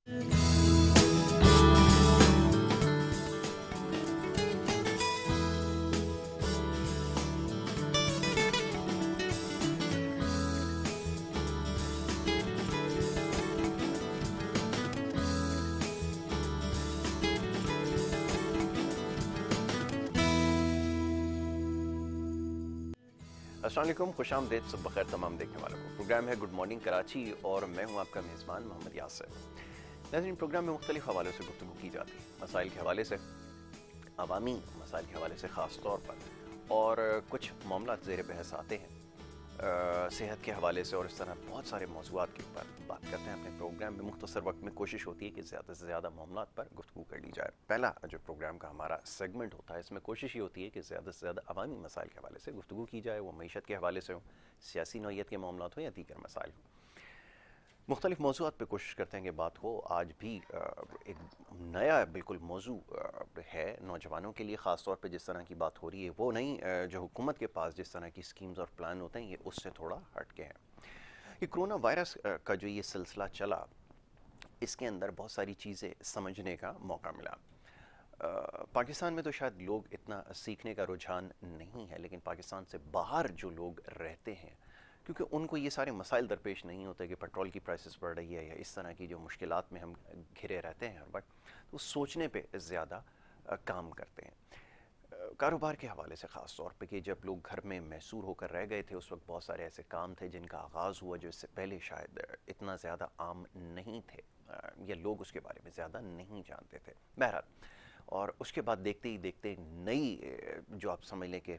अस्सलाम वालेकुम, खुशामदीद, सुबह खैर तमाम देखने वालों को। प्रोग्राम है गुड मॉर्निंग कराची और मैं हूं आपका मेज़बान मोहम्मद यासिर। नाज़रीन, प्रोग्राम में मुख्तलिफ हवालों से गुफ्तगू की जाती है, मसाइल के हवाले से, अवामी मसाइल के हवाले से ख़ास तौर पर, और कुछ मामला ज़ेर बहस आते हैं सेहत के हवाले से, और इस तरह बहुत सारे मौज़ूआत के ऊपर बात करते हैं अपने प्रोग्राम में। मुख्तसर वक्त में कोशिश होती है कि ज़्यादा से ज़्यादा मामला पर गुफ्तगू कर ली जाए। पहला जो प्रोग्राम का हमारा सेगमेंट होता है, इसमें कोशिश ये होती है कि ज़्यादा से ज़्यादा अवामी मसाइल के हवाले से गुफ्तगू की जाए, वो मईशत के हवाले से हो, सियासी नौइयत के मामला हो या दीगर मसाइल हो। मुख्तलिफ मौज़ूआत पर कोशिश करते हैं कि बात हो। आज भी एक नया बिल्कुल मौजू है नौजवानों के लिए, ख़ास तौर पे जिस तरह की बात हो रही है वो नहीं, जो हुकूमत के पास जिस तरह की स्कीम्स और प्लान होते हैं ये उससे थोड़ा हट के हैं। ये कोरोना वायरस का जो ये सिलसिला चला, इसके अंदर बहुत सारी चीज़ें समझने का मौका मिला। पाकिस्तान में तो शायद लोग इतना सीखने का रुझान नहीं है, लेकिन पाकिस्तान से बाहर जो लोग रहते हैं, क्योंकि उनको ये सारे मसाइल दरपेश नहीं होते कि पेट्रोल की प्राइसेस बढ़ रही है या इस तरह की जो मुश्किलात में हम घिरे रहते हैं हर वक्त, तो सोचने पे ज़्यादा काम करते हैं। कारोबार के हवाले से ख़ास तौर पे कि जब लोग घर में मैसूर होकर रह गए थे, उस वक्त बहुत सारे ऐसे काम थे जिनका आगाज़ हुआ जो इससे पहले शायद इतना ज़्यादा आम नहीं थे, या लोग उसके बारे में ज़्यादा नहीं जानते थे। बहरहाल, और उसके बाद देखते ही देखते नई जो आप समझ लें कि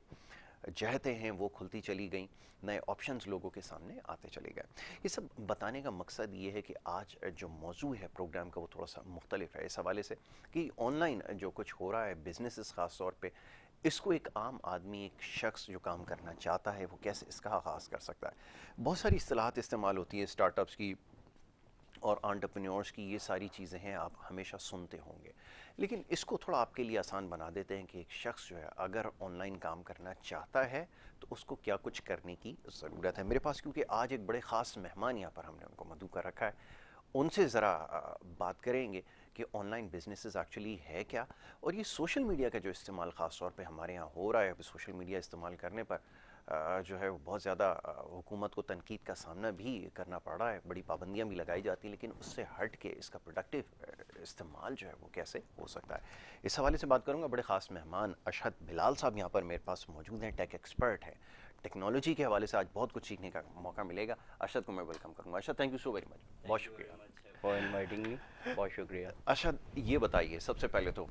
जहतें हैं वो खुलती चली गई, नए ऑप्शंस लोगों के सामने आते चले गए। ये सब बताने का मकसद ये है कि आज जो मौजू है प्रोग्राम का वो थोड़ा सा मुख्तलिफ है इस हवाले से कि ऑनलाइन जो कुछ हो रहा है, बिजनेसेस ख़ास तौर पे, इसको एक आम आदमी, एक शख्स जो काम करना चाहता है वो कैसे इसका आगाज़ कर सकता है। बहुत सारी इस्तिलाहात इस्तेमाल होती है स्टार्टअप्स की और एंटरप्रेन्योर्स की, ये सारी चीज़ें हैं आप हमेशा सुनते होंगे, लेकिन इसको थोड़ा आपके लिए आसान बना देते हैं कि एक शख्स जो है अगर ऑनलाइन काम करना चाहता है तो उसको क्या कुछ करने की ज़रूरत है। मेरे पास क्योंकि आज एक बड़े ख़ास मेहमान यहाँ पर हमने उनको मधु कर रखा है, उनसे ज़रा बात करेंगे कि ऑनलाइन बिजनेसेस एक्चुअली है क्या, और ये सोशल मीडिया का जो इस्तेमाल ख़ास तौर पे हमारे यहाँ हो रहा है, सोशल मीडिया इस्तेमाल करने पर जो है वो बहुत ज़्यादा हुकूमत को तनकीद का सामना भी करना पड़ रहा है, बड़ी पाबंदियाँ भी लगाई जाती हैं, लेकिन उससे हट के इसका प्रोडक्टिव इस्तेमाल जो है वो कैसे हो सकता है, इस हवाले से बात करूँगा। बड़े ख़ास मेहमान अशहद बिलाल साहब यहाँ पर मेरे पास मौजूद हैं, टेक एक्सपर्ट हैं। टेक्नोलॉजी के हवाले से आज बहुत कुछ सीखने का मौका मिलेगा। अरशद को मैं वेलकम करूँगा। Arshad, thank you so very much, बहुत शुक्रिया फॉर इनवाइटिंग मी। बहुत शुक्रिया। अरशद। ये बताइए सबसे पहले तो,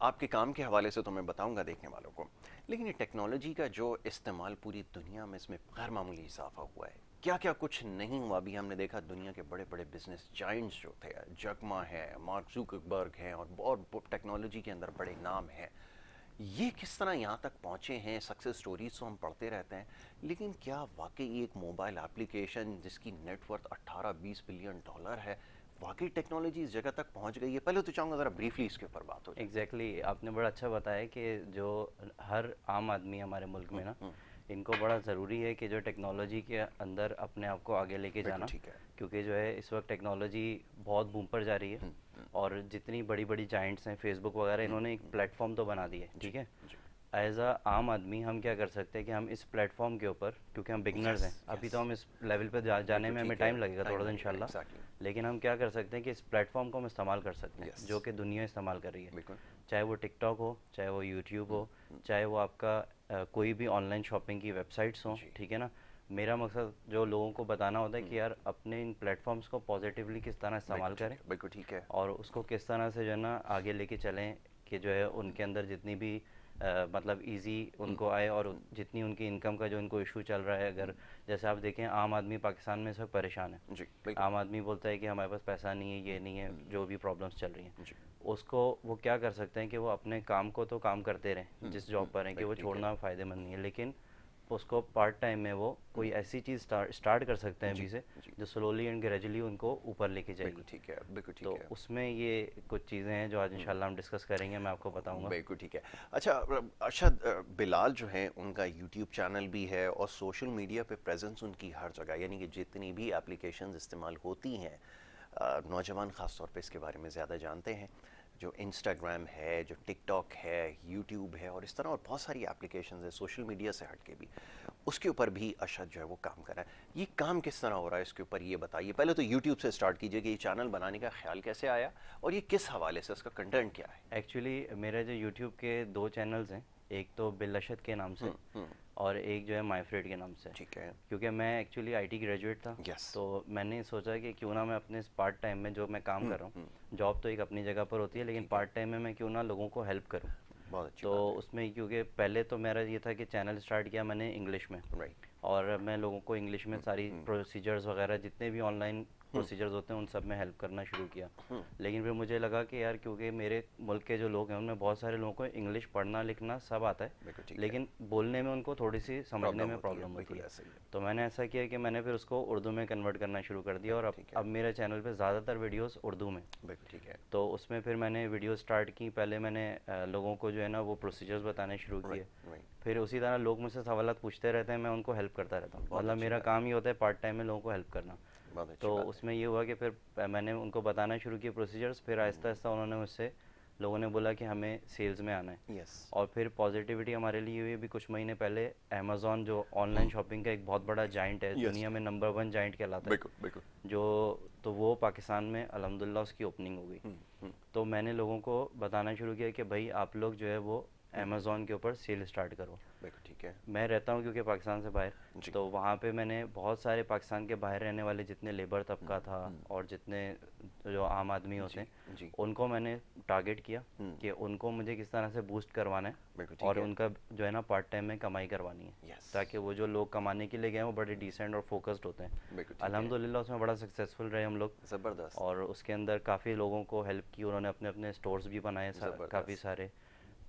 आपके काम के हवाले से तो मैं बताऊंगा देखने वालों को, लेकिन ये टेक्नोलॉजी का जो इस्तेमाल पूरी दुनिया में, इसमें गैर मामूली इजाफा हुआ है, क्या क्या कुछ नहीं हुआ। अभी हमने देखा दुनिया के बड़े बड़े बिजनेस जाइंट्स जो थे, जकमा है, मार्क जुकरबर्ग हैं, और टेक्नोलॉजी के अंदर बड़े नाम हैं, ये किस तरह यहाँ तक पहुँचे हैं। सक्सेस स्टोरीज तो हम पढ़ते रहते हैं, लेकिन क्या वाकई एक मोबाइल एप्लीकेशन जिसकी नेटवर्थ 18-20 बिलियन डॉलर है, वाकई टेक्नोलॉजी इस जगह तक पहुँच गई है। पहले तो चाहूँगा ज़रा ब्रीफली इसके ऊपर बात हो जाए। एग्जैक्टली आपने बड़ा अच्छा बताया कि जो हर आम आदमी हमारे मुल्क में ना, इनको बड़ा ज़रूरी है कि जो टेक्नोलॉजी के अंदर अपने आप को आगे लेके बिल्कुल जाना, ठीक है। क्योंकि जो है इस वक्त टेक्नोलॉजी बहुत बूम पर जा रही है। और जितनी बड़ी बड़ी जाइंट्स हैं, फेसबुक वगैरह, इन्होंने एक प्लेटफॉर्म तो बना दिया है, जी ठीक है। जी। एज अ आम आदमी हम क्या कर सकते हैं कि हम इस प्लेटफॉर्म के ऊपर, क्योंकि हम बिगनर्स यस हैं अभी, यस, तो हम इस लेवल पे जाने बिल्कुल में हमें ठीक है, टाइम लगेगा टाइम थोड़ा सा लगेगा, इंशाल्लाह। एग्जैक्टली। लेकिन हम क्या कर सकते हैं कि इस प्लेटफॉर्म को हम इस्तेमाल कर सकते हैं, यस, जो कि दुनिया इस्तेमाल कर रही है। बिल्कुल। चाहे वो टिकटॉक हो, चाहे वो यूट्यूब हो, चाहे वो आपका कोई भी ऑनलाइन शॉपिंग की वेबसाइट्स हो, जी ठीक है ना। मेरा मकसद जो लोगों को बताना होता है कि यार अपने इन प्लेटफॉर्म्स को पॉजिटिवली किस तरह इस्तेमाल बिल्कुल ठीक करें, है, बिल्कुल ठीक है। और उसको किस तरह से जो है ना आगे लेके चलें कि जो है उनके अंदर जितनी भी मतलब इजी उनको आए, और जितनी उनकी इनकम का जो उनको इशू चल रहा है, अगर जैसे आप देखें आम आदमी पाकिस्तान में सब परेशान है। जी बिल्कुल। आम आदमी बोलता है कि हमारे पास पैसा नहीं है, ये नहीं है, जो भी प्रॉब्लम्स चल रही हैं, जी उसको वो क्या कर सकते हैं कि वो अपने काम को तो काम करते रहें जिस जॉब पर हैं, कि बिल्कुल वो ठीक है। छोड़ना फ़ायदेमंद नहीं है, लेकिन उसको पार्ट टाइम में वो कोई ऐसी चीज़ स्टार्ट कर सकते हैं जी अभी से, जी, जो स्लोली एंड ग्रेजुअली उनको ऊपर लेके बिल्कुल जाएगी। ठीक है, बिल्कुल तो ठीक है। उसमें ये कुछ चीज़ें हैं जो आज इंशाल्लाह हम डिस्कस करेंगे, मैं आपको बताऊंगा। बिल्कुल ठीक है। अच्छा, अरशद, बिलाल जो हैं उनका यूट्यूब चैनल भी है और सोशल मीडिया पे प्रेजेंस उनकी हर जगह, यानी कि जितनी भी एप्लीकेशंस इस्तेमाल होती हैं, नौजवान ख़ास तौर पे इसके बारे में ज़्यादा जानते हैं। जो इंस्टाग्राम है, जो टिकटॉक है, यूट्यूब है और इस तरह और बहुत सारी एप्लीकेशंस है सोशल मीडिया से हट के भी, उसके ऊपर भी अशद जो है वो काम कर रहा है। ये काम किस तरह हो रहा है इसके ऊपर ये बताइए। पहले तो यूट्यूब से स्टार्ट कीजिए कि ये चैनल बनाने का ख्याल कैसे आया और ये किस हवाले से, उसका कंटेंट क्या है। एक्चुअली मेरे जो यूट्यूब के दो चैनल्स हैं, एक तो बिलशद के नाम से और एक जो है मायफ्रेड के नाम से। ठीक है। क्योंकि मैं एक्चुअली आईटी ग्रेजुएट था, यस। तो मैंने सोचा कि क्यों ना मैं अपने पार्ट टाइम में जो मैं काम कर रहा हूँ, जॉब तो एक अपनी जगह पर होती है, लेकिन पार्ट टाइम में मैं क्यों ना लोगों को हेल्प करूँ। बहुत अच्छी तो बात है। उसमें क्योंकि पहले तो मेरा ये था कि चैनल स्टार्ट किया मैंने इंग्लिश में, राइट। और मैं लोगों को इंग्लिश में सारी प्रोसीजर्स वगैरह जितने भी ऑनलाइन प्रोसीजर्स होते हैं उन सब में हेल्प करना शुरू किया। लेकिन फिर मुझे लगा कि यार, क्योंकि मेरे मुल्क के जो लोग हैं उनमें बहुत सारे लोगों को इंग्लिश पढ़ना लिखना सब आता है, बिल्कुल ठीक है। लेकिन बोलने में उनको थोड़ी सी समझने में प्रॉब्लम होती बिल्कुल है। ऐसा ही है। तो मैंने ऐसा किया कि मैंने फिर उसको उर्दू में कन्वर्ट करना शुरू कर दिया, और ठीक है। अब मेरे चैनल पे ज़्यादातर वीडियोस उर्दू में। बिल्कुल ठीक है। तो उसमें फिर मैंने वीडियो स्टार्ट की। पहले मैंने लोगों को जो है ना वो प्रोसीजर्स बताने शुरू किए। राइट। फिर उसी तरह लोग मुझसे सवालात पूछते रहते हैं, मैं उनको हेल्प करता रहता हूँ। बहुत मतलब अच्छी मेरा बात काम ही होता है पार्ट टाइम में लोगों को हेल्प करना। बहुत अच्छी तो बात है। उसमें ये हुआ कि फिर मैंने उनको बताना शुरू किया प्रोसीजर्स। फिर आहिस्ता आहिस्ता उन्होंने मुझसे, लोगों ने बोला कि हमें सेल्स में आना है। यस। और फिर पॉजिटिविटी हमारे लिए हुई अभी कुछ महीने पहले। अमेज़ॉन जो ऑनलाइन शॉपिंग का एक बहुत बड़ा जाइंट है, Yes. दुनिया में नंबर 1 जाइंट कहलाता है, बिल्कुल बिल्कुल। जो तो वो पाकिस्तान में अल्हम्दुलिल्लाह उसकी ओपनिंग हो गई। तो मैंने लोगों को बताना शुरू किया कि भाई आप लोग जो है वो अमेज़ॉन के ऊपर सेल स्टार्ट करो। बिल्कुल ठीक है। मैं रहता हूँ क्योंकि पाकिस्तान से बाहर, जी। तो वहाँ पे मैंने बहुत सारे पाकिस्तान के बाहर रहने वाले जितने लेबर तबका था और जितने जो आम आदमी होते हैं, जी। उनको मैंने टारगेट किया कि उनको मुझे किस तरह से बूस्ट करवाना है बिल्कुल ठीक और है। उनका जो है ना पार्ट टाइम में कमाई करवानी है, यस। ताकि वो जो लोग कमाने के लिए गए हैं वो बड़े डिसेंट और फोकस्ड होते हैं। बिल्कुल ठीक है। अल्हम्दुलिल्लाह उसमें बड़ा सक्सेसफुल रहे हम लोग, ज़बरदस्त। और उसके अंदर काफ़ी लोगों को हेल्प की। उन्होंने अपने अपने स्टोर्स भी बनाए ज़बरदस्त। काफ़ी सारे।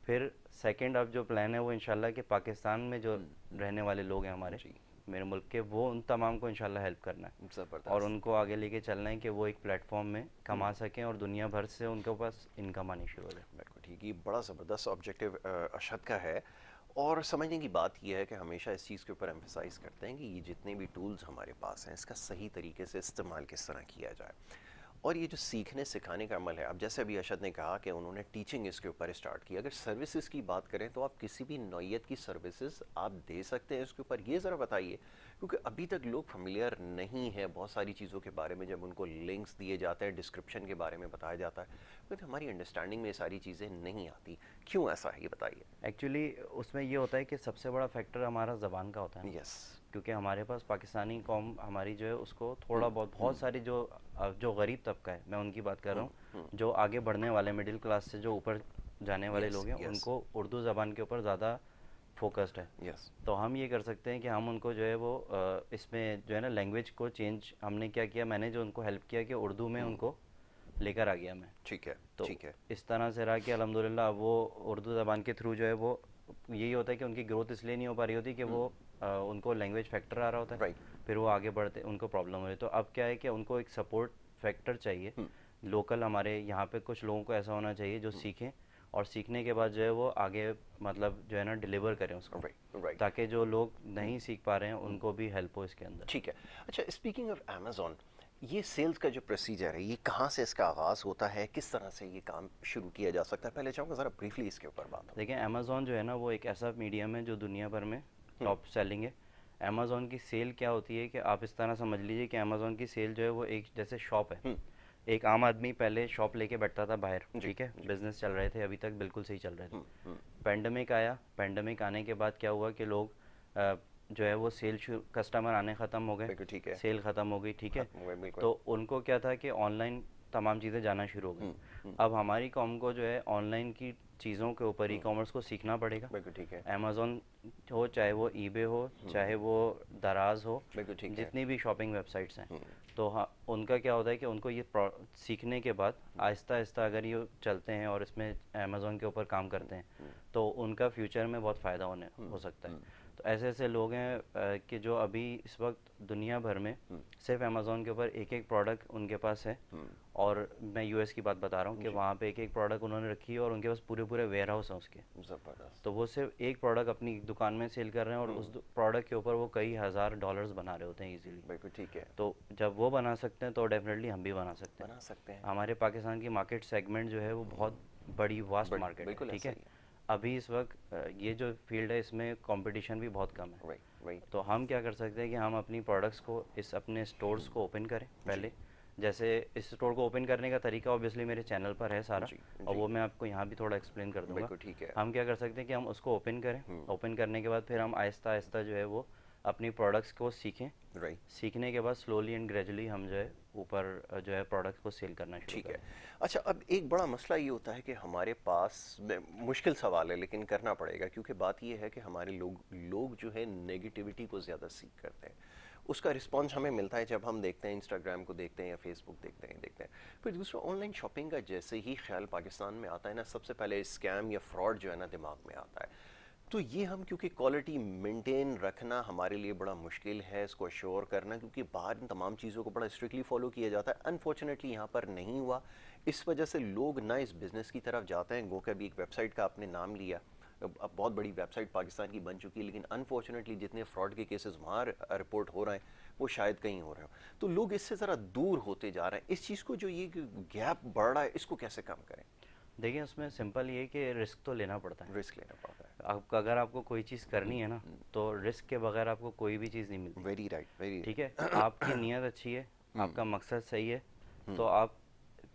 फिर सेकंड अब जो प्लान है वो इंशाल्लाह कि पाकिस्तान में जो रहने वाले लोग हैं हमारे, जी। मेरे मुल्क के, वो उन तमाम को इंशाल्लाह हेल्प करना है ज़बरदस्त। और उनको आगे लेके चलना है कि वो एक प्लेटफॉर्म में कमा सकें और दुनिया भर से उनके पास इनकम आनी शुरू हो जाए। बिल्कुल ठीक। ये बड़ा ज़बरदस्त ऑब्जेक्टिव अशद का है। और समझने की बात यह है कि हमेशा इस चीज़ के ऊपर एम्फेसाइज करते हैं कि ये जितने भी टूल्स हमारे पास हैं इसका सही तरीके से इस्तेमाल किस तरह किया जाए। और ये जो सीखने सिखाने का अमल है, अब जैसे अभी अशद ने कहा कि उन्होंने टीचिंग इसके ऊपर स्टार्ट की। अगर सर्विसेज की बात करें तो आप किसी भी नौइयत की सर्विसेज आप दे सकते हैं इसके ऊपर, ये ज़रा बताइए। क्योंकि अभी तक लोग फेमिलियर नहीं है बहुत सारी चीज़ों के बारे में। जब उनको लिंक्स दिए जाते हैं, डिस्क्रिप्शन के बारे में बताया जाता है, तो हमारी अंडरस्टैंडिंग में ये सारी चीज़ें नहीं आती। क्यों ऐसा है ये बताइए। एक्चुअली उसमें ये होता है कि सबसे बड़ा फैक्टर हमारा ज़बान का होता है, यस। क्योंकि हमारे पास पाकिस्तानी कौम हमारी जो है उसको थोड़ा बहुत सारी जो गरीब तबका है, मैं उनकी बात कर रहा हूँ, जो आगे बढ़ने वाले मिडिल क्लास से जो ऊपर जाने वाले लोग हैं, उनको उर्दू ज़बान के ऊपर ज़्यादा फोकस्ड है। यस। तो हम ये कर सकते हैं कि हम उनको जो है वो इसमें जो है ना लैंग्वेज को चेंज, हमने क्या किया, मैंने जो उनको हेल्प किया कि उर्दू में उनको लेकर आ गया मैं। ठीक है। तो ठीक है। इस तरह से रहा कि अल्हम्दुलिल्लाह वो उर्दू ज़बान के थ्रू जो है वो, यही होता है कि उनकी ग्रोथ इसलिए नहीं हो पा रही होती कि वो उनको लैंग्वेज फैक्टर आ रहा होता है, राइट। फिर वो आगे बढ़ते उनको प्रॉब्लम हो रही है। तो अब क्या है कि उनको एक सपोर्ट फैक्टर चाहिए लोकल। हमारे यहाँ पे कुछ लोगों को ऐसा होना चाहिए जो सीखें, और सीखने के बाद जो है वो आगे मतलब जो है ना डिलीवर करें उसको, राइट। ताकि जो लोग नहीं सीख पा रहे हैं उनको भी हेल्प हो इसके अंदर। ठीक है। अच्छा, स्पीकिंग ऑफ अमेज़ॉन, ये सेल्स का जो प्रोसीजर है ये कहाँ से इसका आगाज़ होता है, किस तरह से ये काम शुरू किया जा सकता है? पहले चाहूँगा ज़रा ब्रीफली इसके ऊपर बात हो। देखिए, अमेज़ॉन जो है ना वो एक ऐसा मीडियम है जो दुनिया भर में टॉप सेलिंग है। अमेज़ॉन की सेल क्या होती है कि आप इस तरह समझ लीजिए कि अमेज़ॉन की सेल जो है वो एक जैसे शॉप है। एक आम आदमी पहले शॉप लेके बैठता था बाहर, ठीक है, बिजनेस चल रहे थे, अभी तक बिल्कुल सही चल रहे थे। पेंडेमिक आया, पेंडेमिक आने के बाद क्या हुआ कि लोग जो है वो कस्टमर आने ख़त्म हो गए, ठीक है। सेल ख़त्म हो गई, ठीक है। बिल्कुल। तो उनको क्या था कि ऑनलाइन तमाम चीज़ें जाना शुरू हो गई। अब हमारी कॉम को जो है ऑनलाइन की चीज़ों के ऊपर ई कॉमर्स को सीखना पड़ेगा। बिल्कुल ठीक है। अमेज़ॉन हो, चाहे वो ईबे हो, चाहे वो दराज हो, बिल्कुल ठीक है। जितनी भी शॉपिंग वेबसाइट्स हैं, तो हाँ उनका क्या होता है कि उनको ये सीखने के बाद आहिस्ता आहिस्ता अगर ये चलते हैं और इसमें अमेज़ॉन के ऊपर काम करते हैं तो उनका फ्यूचर में बहुत फ़ायदा हो सकता है। तो ऐसे ऐसे लोग हैं कि जो अभी इस वक्त दुनिया भर में सिर्फ अमेज़ोन के ऊपर एक एक प्रोडक्ट उनके पास है। और मैं यूएस की बात बता रहा हूँ कि वहाँ पे एक एक प्रोडक्ट उन्होंने रखी है और उनके पास पूरे पूरे वेयर हाउस हैं उसके। जबरदस्त। तो वो सिर्फ एक प्रोडक्ट अपनी दुकान में सेल कर रहे हैं और उस प्रोडक्ट के ऊपर वो कई हज़ार डॉलर्स बना रहे होते हैं इजीली। बिल्कुल ठीक है। तो जब वो बना सकते हैं तो डेफिनेटली हम भी बना सकते हैं। बना सकते हैं। हमारे पाकिस्तान की मार्केट सेगमेंट जो है वो बहुत बड़ी वास्ट मार्केट है, बिल्कुल ठीक ऐसा है। ही है। अभी इस वक्त ये जो फील्ड है इसमें कंपटीशन भी बहुत कम है। Right right. तो हम क्या कर सकते हैं कि हम अपनी प्रोडक्ट्स को इस अपने स्टोर्स को ओपन करें पहले। जैसे इस स्टोर को ओपन करने का तरीका ऑब्वियसली मेरे चैनल पर है सारा, जी और जी। वो मैं आपको यहाँ भी थोड़ा एक्सप्लेन कर दूंगा। बिल्कुल ठीक है। हम क्या कर सकते हैं कि हम उसको ओपन करें, ओपन करने के बाद फिर हम आहिस्ता आहिस्ता जो है वो अपनी प्रोडक्ट्स को सीखें। राइट। सीखने के बाद स्लोली एंड ग्रेजुअली हम जो है ऊपर जो है प्रोडक्ट को सेल करना शुरू ठीक है। करें। अच्छा, अब एक बड़ा मसला ये होता है कि हमारे पास मुश्किल सवाल है लेकिन करना पड़ेगा, क्योंकि बात ये है कि हमारे लोग जो है नेगेटिविटी को ज़्यादा सीख करते हैं। उसका रिस्पांस हमें मिलता है जब हम देखते हैं, इंस्टाग्राम को देखते हैं या फेसबुक देखते हैं। फिर दूसरा, ऑनलाइन शॉपिंग का जैसे ही ख्याल पाकिस्तान में आता है ना, सबसे पहले स्कैम या फ्रॉड जो है ना दिमाग में आता है। तो ये हम, क्योंकि क्वालिटी मेंटेन रखना हमारे लिए बड़ा मुश्किल है, इसको अश्योर करना, क्योंकि बाहर इन तमाम चीज़ों को बड़ा स्ट्रिक्टली फॉलो किया जाता है। अनफॉर्चुनेटली यहाँ पर नहीं हुआ, इस वजह से लोग ना इस बिज़नेस की तरफ जाते हैं। गो के भी एक वेबसाइट का आपने नाम लिया, अब बहुत बड़ी वेबसाइट पाकिस्तान की बन चुकी है, लेकिन अनफॉर्चुनेटली जितने फ्रॉड के केसेस वहाँ रिपोर्ट हो रहे हैं वो शायद कहीं हो रहे हो। तो लोग इससे ज़रा दूर होते जा रहे हैं। इस चीज़ को, जो ये गैप बढ़ रहा है, इसको कैसे कम करें? देखिए उसमें सिंपल ये है कि रिस्क तो लेना पड़ता है। रिस्क लेना पड़ता है। आपको अगर आपको कोई चीज़ करनी है ना, तो रिस्क के बगैर आपको कोई भी चीज़ नहीं मिलती। Very right, very. ठीक है, आपकी नीयत अच्छी है, आपका मकसद सही है, तो आप,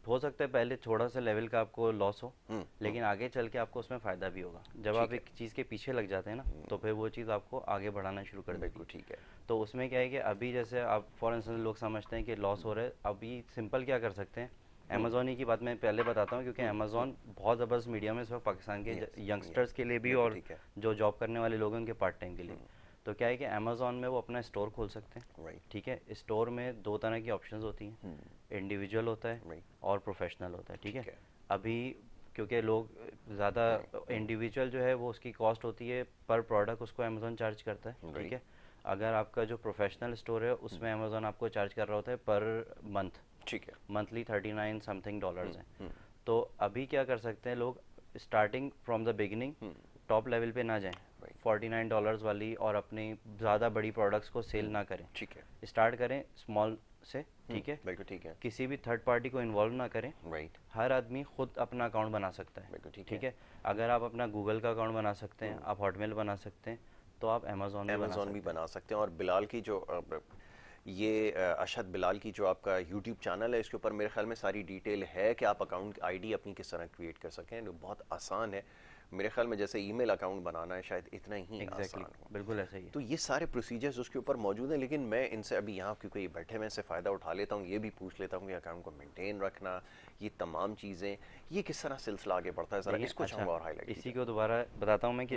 हो सकता है पहले थोड़ा सा लेवल का आपको लॉस हो, लेकिन आगे चल के आपको उसमें फ़ायदा भी होगा। जब आप एक चीज़ के पीछे लग जाते हैं ना, तो फिर वो चीज़ आपको आगे बढ़ाना शुरू कर देती बिल्कुल है। ठीक है। तो उसमें क्या है कि अभी जैसे आप फॉर इंस्टेंस लोग समझते हैं कि लॉस हो रहा है, अभी सिंपल क्या कर सकते हैं, अमेज़ॉन ही की बात मैं पहले बताता हूँ, क्योंकि अमेज़ॉन बहुत ज़बरदस्त मीडियम है इस वक्त पाकिस्तान के यंगस्टर्स के लिए भी बिल्कुल और ठीक है। जो जॉब करने वाले लोग हैं उनके पार्ट टाइम के लिए। तो क्या है कि अमेज़ॉन में वो अपना स्टोर खोल सकते हैं। राइट। ठीक है, स्टोर में दो तरह की ऑप्शंस होती हैं, इंडिविजुअल होता है राइट। और प्रोफेशनल होता है। ठीक ठीक है, है। अभी क्योंकि लोग ज़्यादा, इंडिविजुअल जो है वो उसकी कॉस्ट होती है पर प्रोडक्ट, उसको अमेज़ॉन चार्ज करता है। ठीक है, अगर आपका जो प्रोफेशनल स्टोर है उसमें अमेज़ॉन आपको चार्ज कर रहा होता है पर मंथ। ठीक है। मंथली 39 समथिंग डॉलर्स हैं। तो अभी क्या कर सकते हैं लोग, starting from the beginning top level पे ना जाएं, $49 वाली और अपनी ज़्यादा बड़ी प्रोडक्ट्स को सेल ना करें। ठीक है। स्टार्ट करें स्मॉल से। ठीक है, बिल्कुल ठीक है। किसी भी थर्ड पार्टी को इन्वॉल्व ना करें। राइट। हर आदमी खुद अपना अकाउंट बना सकता है। बिल्कुल ठीक ठीक है। है, अगर आप अपना गूगल का अकाउंट बना सकते हैं, आप हॉटमेल बना सकते हैं, तो आप अमेज़ॉन भी बना अमेज़ॉन सकते भी हैं। बना सकते हैं। और बिलाल की जो ये अशद बिलाल की जो आपका यूट्यूब चैनल है, इसके ऊपर मेरे ख्याल में सारी डिटेल है कि आप अकाउंट आईडी अपनी किस तरह क्रिएट कर सकें। जो बहुत आसान है मेरे ख्याल में, जैसे ईमेल अकाउंट बनाना है, शायद इतना ही एग्जैक्टली, आसान हो। बिल्कुल ऐसा ही है। तो ये सारे प्रोसीजर्स उसके ऊपर मौजूद हैं। लेकिन मैं इनसे अभी यहाँ क्योंकि ये बैठे हुए से फ़ायदा उठा लेता हूँ, ये भी पूछ लेता हूँ कि अकाउंट को मेंटेन रखना, ये तमाम चीज़ें, ये किस तरह सिलसिला आगे बढ़ता है, ज़रा देखिए, इसको अच्छा, और हाईलाइट इसी को दोबारा बताता हूँ मैं कि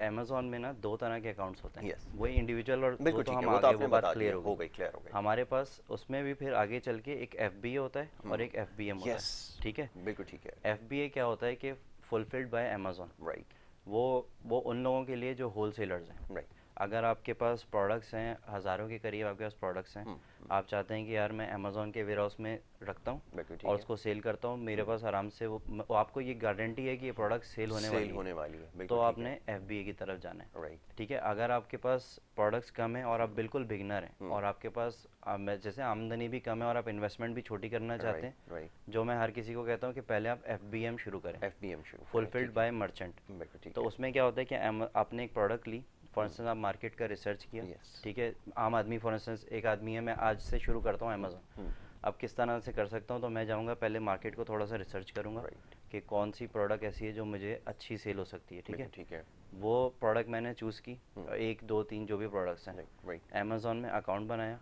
अमेज़ॉन में ना दो तरह के अकाउंट्स होते हैं। Yes. वही इंडिविजुअल और बिल्कुल वो तो ठीक है, हम वो तो आगे आपने वो बात बता क्लियर दिया, हो हो गई। गई, क्लियर हो गई। हमारे पास उसमें भी फिर आगे चल के एक FBA होता है और एक FBM होता यस, है। ठीक है, बिल्कुल ठीक है। FBA क्या होता है कि फुलफिल्ड बाय अमेज़ॉन। राइट। वो उन लोगों के लिए जो होलसेलर्स हैं। राइट। अगर आपके पास प्रोडक्ट्स हैं, हज़ारों के करीब आपके पास प्रोडक्ट्स हैं, आप चाहते हैं कि यार मैं अमेज़ॉन के वेयर हाउस में रखता हूँ बिल्कुल ठीक और है। उसको सेल करता हूँ, मेरे पास आराम से वो आपको ये गारंटी है कि ये प्रोडक्ट सेल होने सेल वाली होने है, वाली है, तो बिल्कुल ठीक आपने है। FBA की तरफ जाना है। राइट। ठीक है, अगर आपके पास प्रोडक्ट्स कम है और आप बिल्कुल बिगनर हैं और आपके पास जैसे आमदनी भी कम है और आप इन्वेस्टमेंट भी छोटी करना चाहते हैं, राइट। जो मैं हर किसी को कहता हूँ कि पहले आप FBM शुरू करें, FBM शुरू करें, फुलफिल्ड ठीक बाय मर्चेंट। है। बिल्कुल ठीक तो है। उसमें क्या होता है कि आपने एक प्रोडक्ट ली, फॉर इंस्टेंस आप मार्केट का रिसर्च किया। Yes. ठीक है, आम आदमी फॉर इंस्टेंस एक आदमी है, मैं आज से शुरू करता हूँ अमेज़ॉन, अब किस तरह से कर सकता हूँ, तो मैं जाऊँगा पहले मार्केट को थोड़ा सा रिसर्च करूँगा Right. कि कौन सी प्रोडक्ट ऐसी है जो मुझे अच्छी सेल हो सकती है। ठीक है, बिल्कुल ठीक है। वो प्रोडक्ट मैंने चूज़ की, एक दो तीन जो भी प्रोडक्ट्स हैं, राइट। अमेज़ॉन में अकाउंट बनाया।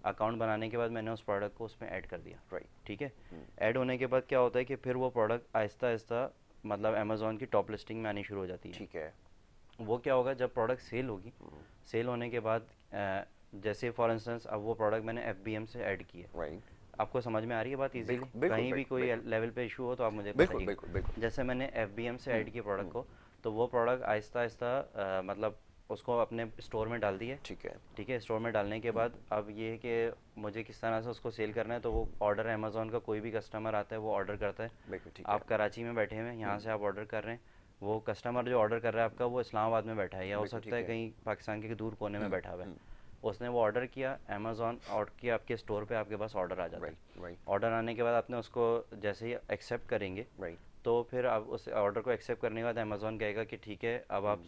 अकाउंट बनाने के बाद मैंने उस प्रोडक्ट को उसमें ऐड कर दिया। राइट। ठीक है, ऐड होने के बाद क्या होता है कि फिर वो प्रोडक्ट आहिस्ता आहिस्ता मतलब अमेज़ॉन की टॉप लिस्टिंग में आनी शुरू हो जाती है। ठीक है। वो क्या होगा, जब प्रोडक्ट सेल होगी, सेल होने के बाद जैसे फॉर इंस्टेंस अब वो प्रोडक्ट मैंने FBM से ऐड की है। राइट। आपको समझ में आ रही है बात इजीली? बिल्कुल, कहीं भी बिल्कुल, कोई लेवल पे इशू हो तो आप मुझे बिल्कुल बताइए। बिल्कुल बिल्कुल। जैसे मैंने FBM से ऐड किया प्रोडक्ट को, तो वो प्रोडक्ट आहिस्ता आहिस्ता मतलब उसको अपने स्टोर में डाल दिए। ठीक है। ठीक है, स्टोर में डालने के बाद अब ये है कि मुझे किस तरह से उसको सेल करना है, तो वो ऑर्डर अमेज़ॉन का कोई भी कस्टमर आता है वो ऑर्डर करता है। बिल्कुल ठीक है। आप कराची में बैठे हुए हैं, यहाँ से आप ऑर्डर कर रहे हैं, वो कस्टमर जो ऑर्डर कर रहा है आपका वो इस्लामाबाद में बैठा है, या हो बिल्कुल सकता ठीक है है। कहीं पाकिस्तान के दूर कोने में बैठा हुआ है। हम्म। उसने वो ऑर्डर किया, अमेज़ॉन ऑर्डर किया, आपके स्टोर पे आपके पास ऑर्डर आ जाता है। राइट राइट ऑर्डर आने के बाद आपने उसको जैसे ही एक्सेप्ट करेंगे, राइट। तो फिर आप उस ऑर्डर को एक्सेप्ट करने के बाद अमेज़ॉन कहेगा कि ठीक है, अब आप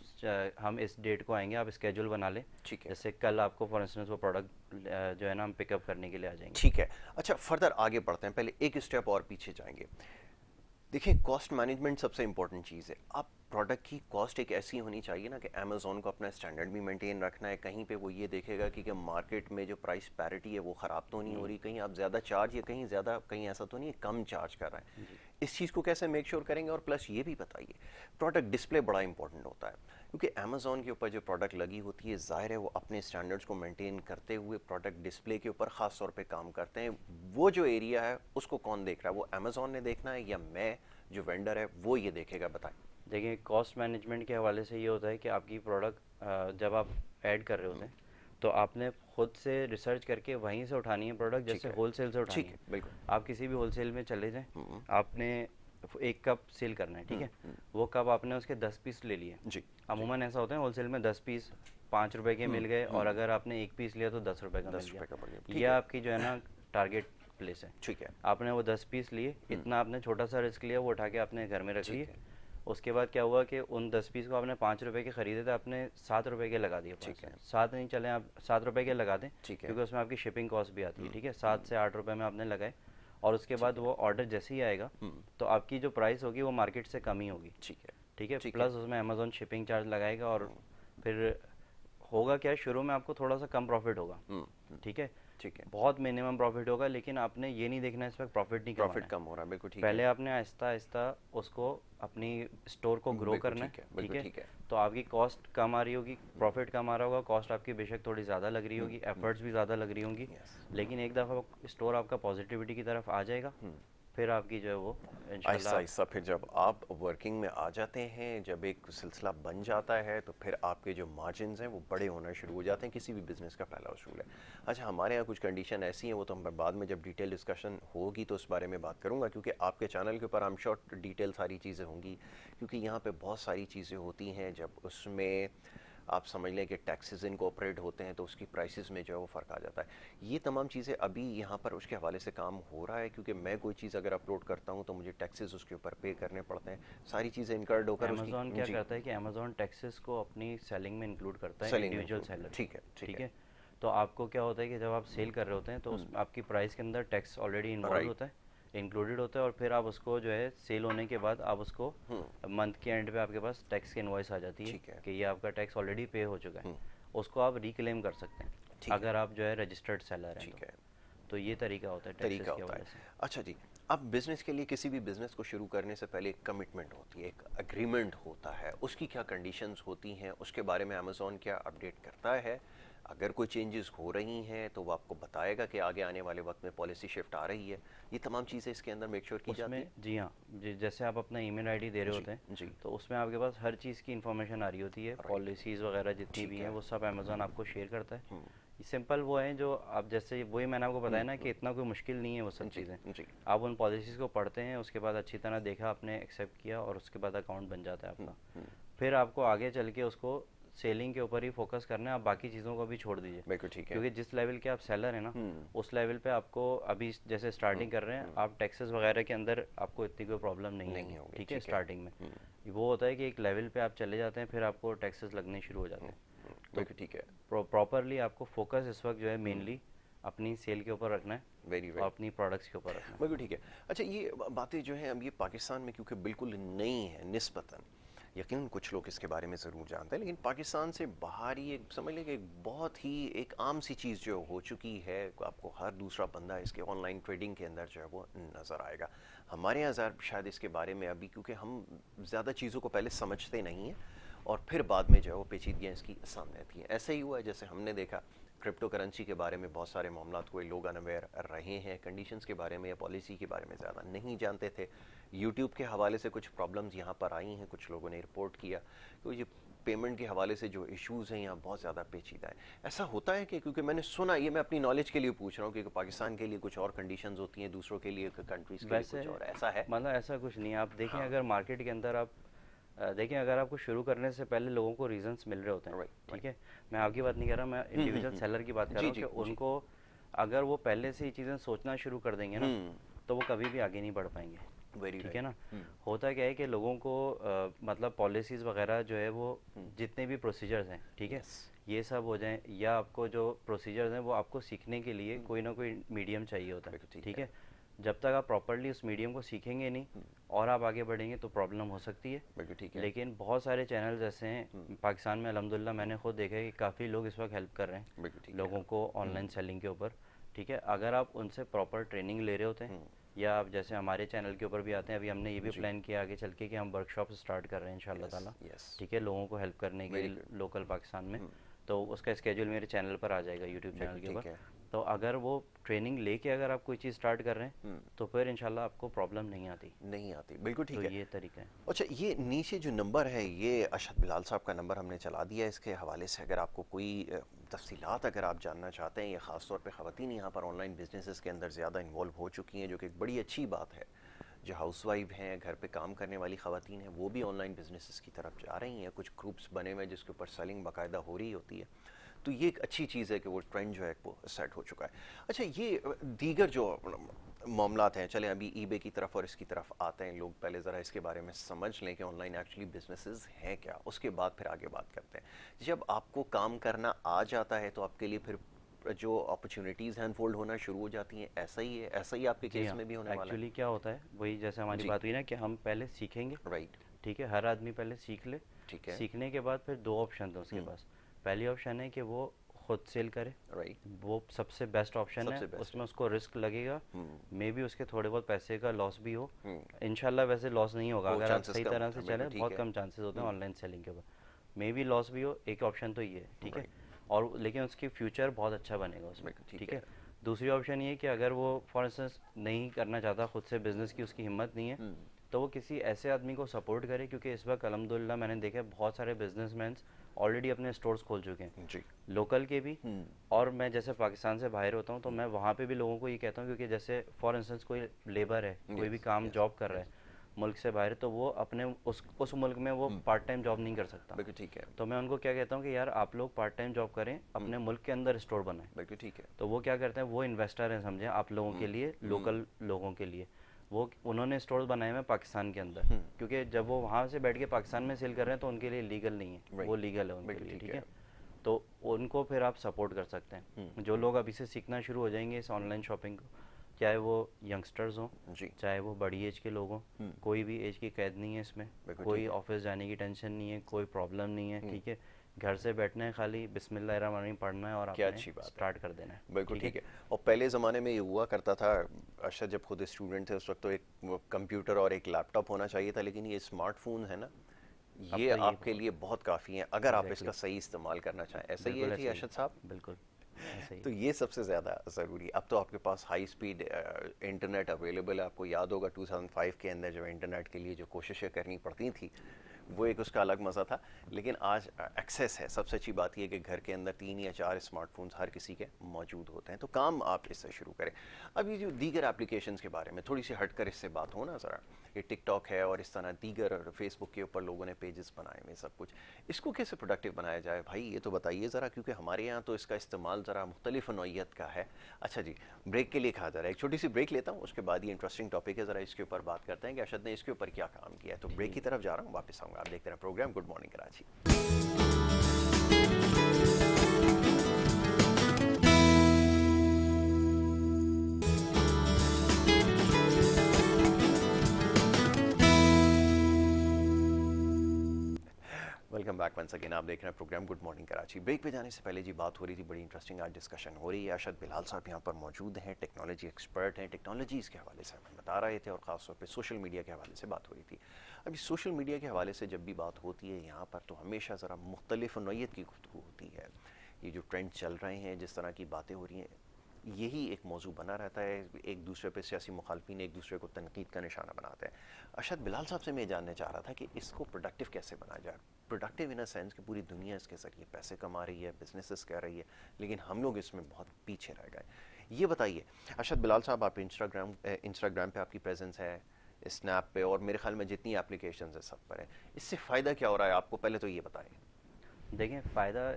हम इस डेट को आएंगे, आप स्केड्यूल बना लें। ठीक है। जैसे कल आपको फॉर इंस्टेंस वो प्रोडक्ट जो है ना हम पिकअप करने के लिए आ जाएंगे। ठीक है। अच्छा, फर्दर आगे बढ़ते हैं, पहले एक स्टेप और पीछे जाएंगे। देखिए, कॉस्ट मैनेजमेंट सबसे इंपॉर्टेंट चीज़ है। आप प्रोडक्ट की कॉस्ट एक ऐसी होनी चाहिए ना कि अमेज़ॉन को अपना स्टैंडर्ड भी मेंटेन रखना है, कहीं पे वो ये देखेगा कि मार्केट में जो प्राइस पैरिटी है वो ख़राब तो नहीं हो रही, कहीं आप ज़्यादा चार्ज या कहीं ज़्यादा, कहीं ऐसा तो नहीं है कम चार्ज कर रहा है। इस चीज़ को कैसे मेक श्योर करेंगे? और प्लस ये भी बताइए, प्रोडक्ट डिस्प्ले बड़ा इंपॉर्टेंट होता है, क्योंकि अमेज़ॉन के ऊपर जो प्रोडक्ट लगी होती है, ज़ाहिर है वो अपने स्टैंडर्ड्स को मेंटेन करते हुए प्रोडक्ट डिस्प्ले के ऊपर ख़ास तौर पे काम करते हैं। वो जो एरिया है उसको कौन देख रहा है? वो अमेज़ॉन ने देखना है या मैं जो वेंडर है वो ये देखेगा? बताएं। देखिए, कॉस्ट मैनेजमेंट के हवाले से ये होता है कि आपकी प्रोडक्ट जब आप ऐड कर रहे होते हैं, तो आपने खुद से रिसर्च करके वहीं से उठानी है प्रोडक्ट, ठीक जैसे है। होलसेल से उठानी ठीक है। है, बिल्कुल। आप किसी भी होलसेल में चले जाएं, आपने एक कप सेल करना है, ठीक है, वो कप आपने उसके 10 पीस ले लिए। जी। अमूमन ऐसा होता है होलसेल में 10 पीस 5 रुपए के मिल गए, और अगर आपने एक पीस लिया तो 10 रुपए का मिल 10 रुपए का पड़ गया, गया। ठीक ये है। आपकी जो है ना टारगेट प्लेस है। ठीक है। आपने वो 10 पीस लिए, इतना आपने छोटा सा रिस्क लिया, वो उठा के आपने घर में रख लिए। ठीक है। उसके बाद क्या हुआ कि उन 10 पीस को आपने 5 रुपए के खरीदे थे, आपने 7 रुपए के लगा दिए। ठीक है। 7 नहीं चले, आप 7 रुपए के लगा दें, ठीक है। क्योंकि उसमें आपकी शिपिंग कॉस्ट भी आती है। ठीक है, 7 से 8 रुपए में आपने लगाए, और उसके बाद वो ऑर्डर जैसे ही आएगा तो आपकी जो प्राइस होगी वो मार्केट से कम ही होगी। ठीक है। ठीक है, ठीक है। प्लस उसमें अमेज़ॉन शिपिंग चार्ज लगाएगा, और फिर होगा क्या, शुरू में आपको थोड़ा सा कम प्रॉफिट होगा। ठीक है, ठीक है। बहुत मिनिमम प्रॉफिट होगा, लेकिन आपने ये नहीं देखना इस पर प्रॉफिट नहीं कमाना प्रॉफिट है। कम हो रहा है, बिल्कुल ठीक पहले है। आपने आहिस्ता आहिस्ता उसको अपनी स्टोर को ग्रो बिल्कुल करना है। ठीक है, ठीक बिल्कुल है, ठीक है। तो आपकी कॉस्ट कम आ रही होगी, प्रॉफिट कम आ रहा होगा, कॉस्ट आपकी बेशक थोड़ी ज़्यादा लग रही होगी, एफर्ट्स भी ज़्यादा लग रही होंगी, यस। लेकिन एक दफ़ा स्टोर आपका पॉजिटिविटी की तरफ आ जाएगा, फिर आपकी जो है वो आहिस्ता इंशाल्लाह आहिस्ता फिर जब आप वर्किंग में आ जाते हैं, जब एक सिलसिला बन जाता है, तो फिर आपके जो मार्जिन्स हैं वो बड़े होना शुरू हो जाते हैं। किसी भी बिज़नेस का पहला उसूल है। अच्छा, हमारे यहाँ कुछ कंडीशन ऐसी हैं, वो तो हम बाद में जब डिटेल डिस्कशन होगी तो उस बारे में बात करूँगा, क्योंकि आपके चैनल के ऊपर आई एम श्योर डिटेल सारी चीज़ें होंगी, क्योंकि यहाँ पे बहुत सारी चीज़ें होती हैं। जब उसमें आप समझ लें कि टैक्सेस इनकॉर्पोरेट होते हैं तो उसकी प्राइसेस में जो है वो फ़र्क आ जाता है। ये तमाम चीज़ें अभी यहाँ पर उसके हवाले से काम हो रहा है, क्योंकि मैं कोई चीज़ अगर अपलोड करता हूँ तो मुझे टैक्सेस उसके ऊपर पे करने पड़ते हैं, सारी चीज़ें इनकर्ड होकर अमेज़ॉन उसकी क्या जी करता है कि अमेज़ॉन टैक्सेस को अपनी सेलिंग में इंक्लूड करता है, सेलिंग में इंडिविजुअल include- सेलर। ठीक है। ठीक ठीक है। है, तो आपको क्या होता है कि जब आप सेल कर रहे होते हैं तो उस आपकी प्राइस के अंदर टैक्स ऑलरेडी इन्वॉल्व राइट। होता है, इंक्लूडेड होता है, और फिर आप उसको जो है सेल होने के बाद आप उसको मंथ के एंड पे आपके पास टैक्स की इनवॉइस आ जाती है ठीक है। कि ये आपका टैक्स ऑलरेडी पे हो चुका है। उसको आप रिक्लेम कर सकते हैं ठीक है। अगर आप जो है रजिस्टर्ड सेलर हैं। ठीक है। तो ये तरीका होता है टैक्सेस तरीका के होता है। हवाले से। अच्छा जी, अब बिजनेस के लिए, किसी भी बिजनेस को शुरू करने से पहले एक कमिटमेंट होती है, एक अग्रीमेंट होता है, उसकी क्या कंडीशंस होती हैं, उसके बारे में अमेज़ॉन क्या अपडेट करता है? अगर कोई चेंजेस हो रही हैं तो वो आपको बताएगा कि आगे आने वाले वक्त में पॉलिसी शिफ्ट आ रही है। ये तमाम चीज़ें इसके अंदर मेक श्योर की जाती उसमें है। जी हाँ, जैसे आप अपना ईमेल आईडी दे रहे जी होते हैं, जी। तो उसमें आपके पास हर चीज़ की इन्फॉर्मेशन आ रही होती है, पॉलिसीज़ वगैरह जितनी ठीक भी है। हैं वो सब अमेज़ॉन आपको शेयर करता है। ये सिंपल वो है जो आप, जैसे वही मैंने आपको बताया ना कि इतना कोई मुश्किल नहीं है वो सब जी चीज़ें। जी। आप उन पॉलिसीज़ को पढ़ते हैं, उसके बाद अच्छी तरह देखा, आपने एक्सेप्ट किया, और उसके बाद अकाउंट बन जाता है आपका। फिर आपको आगे चल के उसको सेलिंग के ऊपर ही फोकस करना है, आप बाकी चीज़ों को भी छोड़ दीजिए, बिल्कुल ठीक है। क्योंकि जिस लेवल के आप सेलर हैं ना, उस लेवल पे आपको अभी जैसे स्टार्टिंग कर रहे हैं आप, टैक्सेस वगैरह के अंदर आपको इतनी कोई प्रॉब्लम नहीं नहीं होगी। होगी, ठीक है, ठीक है। स्टार्टिंग में वो होता है कि एक लेवल पे आप चले जाते हैं, फिर आपको टैक्सेस लगने शुरू हो जाते हैं। बिल्कुल ठीक है। प्रॉपरली आपको फोकस इस वक्त जो है मेनली अपनी सेल के ऊपर रखना है, वेरी और वेरी अपनी प्रोडक्ट्स के ऊपर रखना है। बिल्कुल ठीक है। अच्छा, ये बातें जो हैं अब ये पाकिस्तान में क्योंकि बिल्कुल नई है निस्बतन, यकीनन कुछ लोग इसके बारे में ज़रूर जानते हैं, लेकिन पाकिस्तान से बाहर ही एक समझ लें कि एक बहुत ही एक आम सी चीज़ जो हो चुकी है, आपको हर दूसरा बंदा इसके ऑनलाइन ट्रेडिंग के अंदर जो है वो नज़र आएगा। हमारे यहाँ शायद इसके बारे में अभी, क्योंकि हम ज़्यादा चीज़ों को पहले समझते नहीं हैं और फिर बाद में जो है वो पेचीदगियाँ इसकी सामने आती हैं। ऐसे ही हुआ है जैसे हमने देखा क्रिप्टो करेंसी के बारे में बहुत सारे मामला हुए, लोग अनअवेयर रहे हैं, कंडीशंस के बारे में या पॉलिसी के बारे में ज़्यादा नहीं जानते थे। यूट्यूब के हवाले से कुछ प्रॉब्लम्स यहाँ पर आई हैं, कुछ लोगों ने रिपोर्ट किया तो ये पेमेंट के हवाले से जो इश्यूज हैं यहाँ बहुत ज़्यादा पेचीदा है। ऐसा होता है कि, क्योंकि मैंने सुना, ये मैं अपनी नॉलेज के लिए पूछ रहा हूँ, क्योंकि पाकिस्तान के लिए कुछ और कंडीशंस होती हैं, दूसरों के लिए कंट्रीज़ के लिए वैसे कुछ और, ऐसा है? मतलब ऐसा कुछ नहीं है। आप देखें, हाँ। अगर मार्केट के अंदर आप देखें, अगर आपको शुरू करने से पहले लोगों को रीजंस मिल रहे होते हैं, राइट, ठीक है। मैं आपकी बात नहीं कर रहा, मैं इंडिविजुअल सेलर की बात कर जी रहा हूँ जी कि जी। उनको अगर वो पहले से ही चीज़ें सोचना शुरू कर देंगे ना, तो वो कभी भी आगे नहीं बढ़ पाएंगे, वेरी ठीक है ना। राइट। होता क्या है कि लोगों को मतलब पॉलिसीज़ वगैरह जो है वो जितने भी प्रोसीजर्स हैं, ठीक है, यस। ये सब हो जाएं, या आपको जो प्रोसीजर्स हैं वो आपको सीखने के लिए कोई ना कोई मीडियम चाहिए होता है, बिल्कुल ठीक ठीक है। है। जब तक आप प्रॉपरली उस मीडियम को सीखेंगे नहीं और आप आगे बढ़ेंगे तो प्रॉब्लम हो सकती है। बिल्कुल ठीक है। लेकिन बहुत सारे चैनल्स ऐसे हैं पाकिस्तान में, अल्हम्दुलिल्लाह मैंने खुद देखा है कि काफ़ी लोग इस वक्त हेल्प कर रहे हैं बिल्कुल ठीक है। लोगों को ऑनलाइन सेलिंग के ऊपर, ठीक है। अगर आप उनसे प्रॉपर ट्रेनिंग ले रहे होते हैं, या आप जैसे हमारे चैनल के ऊपर भी आते हैं, अभी हमने ये भी जी। प्लान किया आगे चल के कि हम वर्कशॉप स्टार्ट कर रहे हैं इंशाल्लाह ताला, यस। ठीक है, लोगों को हेल्प करने के वेरी लिए गुड। लोकल पाकिस्तान में। तो उसका स्केड्यूल मेरे चैनल पर आ जाएगा, यूट्यूब चैनल बिल्कुल के ठीक ऊपर। है। तो अगर वो ट्रेनिंग लेके अगर आप कोई चीज़ स्टार्ट कर रहे हैं तो फिर इंशाल्लाह आपको प्रॉब्लम नहीं आती। नहीं आती, बिल्कुल ठीक तो है। ये तरीका है। अच्छा, ये नीचे जो नंबर है, ये अरशद बिलाल साहब का नंबर हमने चला दिया है, इसके हवाले से अगर आपको कोई तफसीलात अगर आप जानना चाहते हैं, या ख़ास तौर पे ख़वातीन यहाँ पर ऑनलाइन बिजनेसेस के अंदर ज़्यादा इन्वॉल्व हो चुकी हैं, जो कि एक बड़ी अच्छी बात है। जो हाउसवाइफ हैं, घर पे काम करने वाली ख़वातीन हैं, वो भी ऑनलाइन बिजनेसेस की तरफ जा रही हैं, कुछ ग्रुप्स बने हुए हैं जिसके ऊपर सेलिंग बाकायदा हो रही होती है। तो ये एक अच्छी चीज़ है कि वो ट्रेंड जो है वो सेट हो चुका है। अच्छा, ये दीगर जो मामलात हैं, चलें अभी ईबे की तरफ और इसकी तरफ आते हैं, लोग पहले ज़रा इसके बारे में समझ लें कि ऑनलाइन एक्चुअली बिजनेसेस हैं क्या, उसके बाद फिर आगे बात करते हैं। जब आपको काम करना आ जाता है तो आपके लिए फिर जो अपॉर्चुनिटीज़ हैं अनफोल्ड होना शुरू हो जाती हैं, ऐसा ही है? ऐसा ही आपके जी केस हाँ, में भी होने वाला है? एक्चुअली क्या होता है, वही जैसे हमारी जी। बात हुई ना कि हम पहले सीखेंगे, राइट। ठीक है, हर आदमी पहले सीख ले। ठीक है। सीखने के बाद फिर दो ऑप्शन है उसके पास। पहली ऑप्शन है कि वो खुद सेल करे, राइट। वो सबसे बेस्ट ऑप्शन है, सबसे बेस्ट उसमें है। उसको रिस्क लगेगा, मे बी उसके थोड़े बहुत पैसे का लॉस भी हो। हम्म। इंशाल्लाह वैसे लॉस नहीं होगा, वो अगर आप चांसेस सही कम तरह होता से है, चले, बिल्कुल ठीक बहुत है। कम चांसेस होते हैं ऑनलाइन सेलिंग के ऊपर, मे बी लॉस भी हो। एक ऑप्शन तो ये है, ठीक है, राइट। और लेकिन उसकी फ्यूचर बहुत अच्छा बनेगा उसमें, बिल्कुल ठीक ठीक है। है। दूसरी ऑप्शन ये कि अगर वो फॉर इंस्टेंस नहीं करना चाहता खुद से बिजनेस की, उसकी हिम्मत नहीं है, तो वो किसी ऐसे आदमी को सपोर्ट करे, क्योंकि इस वक्त अल्हम्दुलिल्लाह मैंने देखा है बहुत सारे बिजनेसमैन ऑलरेडी अपने स्टोर्स खोल चुके हैं, जी। लोकल के भी। और मैं जैसे पाकिस्तान से बाहर होता हूँ तो मैं वहाँ पे भी लोगों को ये कहता हूँ, क्योंकि जैसे फॉर इंस्टेंस कोई लेबर है, कोई भी यस। काम यस। जॉब कर रहा है मुल्क से बाहर, तो वो अपने उस मुल्क में वो पार्ट टाइम जॉब नहीं कर सकता। बिल्कुल ठीक है। तो मैं उनको क्या कहता हूँ कि यार आप लोग पार्ट टाइम जॉब करें, अपने मुल्क के अंदर स्टोर बनाएं। बिल्कुल ठीक है। तो वो क्या करते हैं, वो इन्वेस्टर हैं समझे आप लोगों के लिए, लोकल लोगों के लिए। वो उन्होंने स्टोर बनाए हुए पाकिस्तान के अंदर, क्योंकि जब वो वहाँ से बैठ के पाकिस्तान में सेल कर रहे हैं तो उनके लिए लीगल नहीं है, Right. वो लीगल है उनके बिल्कुल लिए, ठीक ठीक है। है। तो उनको फिर आप सपोर्ट कर सकते हैं। जो लोग अभी से सीखना शुरू हो जाएंगे इस ऑनलाइन शॉपिंग को, चाहे वो यंगस्टर्स हों, जी। चाहे वो बड़ी एज के लोग हों, कोई भी एज की कैद नहीं है इसमें, बिल्कुल कोई ठीक है। ऑफिस जाने की टेंशन नहीं है, कोई प्रॉब्लम नहीं है, ठीक है। घर से बैठना है, खाली बिस्मिल्लाहिर्रहमानिर्रहीम पढ़ना है और क्या आपने अच्छी बात है। स्टार्ट कर देना है, बिल्कुल ठीक है। और पहले ज़माने में ये हुआ करता था, अरशद जब खुद स्टूडेंट थे उस वक्त, तो एक कंप्यूटर और एक लैपटॉप होना चाहिए था, लेकिन ये स्मार्टफोन है ना, अब ये तो ये आपके लिए बहुत काफ़ी है अगर आप इसका एग्जैक्टली, सही इस्तेमाल करना चाहें। ऐसा ही है बिल्कुल जी ऐसे ही, अरशद साहब? बिल्कुल ऐसे ही। तो ये सबसे ज़्यादा ज़रूरी है। अब तो आपके पास हाई स्पीड इंटरनेट अवेलेबल है। आपको याद होगा 2005 के अंदर जब इंटरनेट के लिए जो कोशिशें करनी पड़ती थी, वो एक उसका अलग मज़ा था। लेकिन आज एक्सेस है। सबसे अच्छी बात यह है कि घर के अंदर 3 या 4 स्मार्टफोन्स हर किसी के मौजूद होते हैं, तो काम आप इससे शुरू करें। अब ये जो दीगर एप्लीकेशंस के बारे में थोड़ी सी हटकर इससे बात हो ना ज़रा, ये टिकटॉक है और इस तरह दीगर, और फेसबुक के ऊपर लोगों ने पेजेस बनाए हुए सब कुछ, इसको कैसे प्रोडक्टिव बनाया जाए भाई, ये तो बताइए ज़रा, क्योंकि हमारे यहाँ तो इसका इस्तेमाल ज़रा मुख्तलिफ नौइयत का है। अच्छा जी, ब्रेक के लिए कहा जा रहा है, एक छोटी सी ब्रेक लेता हूँ, उसके बाद ये इंटरेस्टिंग टॉपिक है, ज़रा इसके ऊपर बात करते हैं कि अरशद ने इसके ऊपर क्या काम किया है। तो ब्रेक की तरफ जा रहा हूँ, वापस आऊँगा। आप देखते हैं programme good morning Karachi. Welcome back once again. आप देख रहे हैं programme good morning Karachi. Break पे जाने से पहले जी बात हो रही थी, बड़ी इंटरेस्टिंग आज डिस्कशन हो रही है। अरशद बिलाल साहब यहाँ पर मौजूद हैं, टेक्नोलॉजी एक्सपर्ट हैं, टेक्नोलॉजीज़ के हवाले से हमें बता रहे थे, और ख़ास तौर पे सोशल मीडिया के हवाले से बात हो रही थी। अभी सोशल मीडिया के हवाले से जब भी बात होती है यहाँ पर, तो हमेशा ज़रा मुख्तलिफ नौइयत की गुफ्तगू होती है। ये जो ट्रेंड चल रहे हैं, जिस तरह की बातें हो रही हैं, यही एक मौजू बना रहता है, एक दूसरे पे सियासी मुखालफिन एक दूसरे को तनकीद का निशाना बनाते हैं। अरशद बिलाल साहब से मैं ये जानना चाह रहा था कि इसको प्रोडक्टिव कैसे बनाया जाए, प्रोडक्टिव इन अ सेंस कि पूरी दुनिया इसके ज़रिए पैसे कमा रही है, बिजनेसेस कर रही है, लेकिन हम लोग इसमें बहुत पीछे रह गए। ये बताइए अरशद बिलाल साहब, आप इंस्टाग्राम पे आपकी प्रेजेंस है, स्नैप पे, और मेरे ख्याल में जितनी एप्लीकेशंस है सब पर है, इससे फ़ायदा क्या हो रहा है आपको, पहले तो ये बताएं। देखें, फ़ायदा,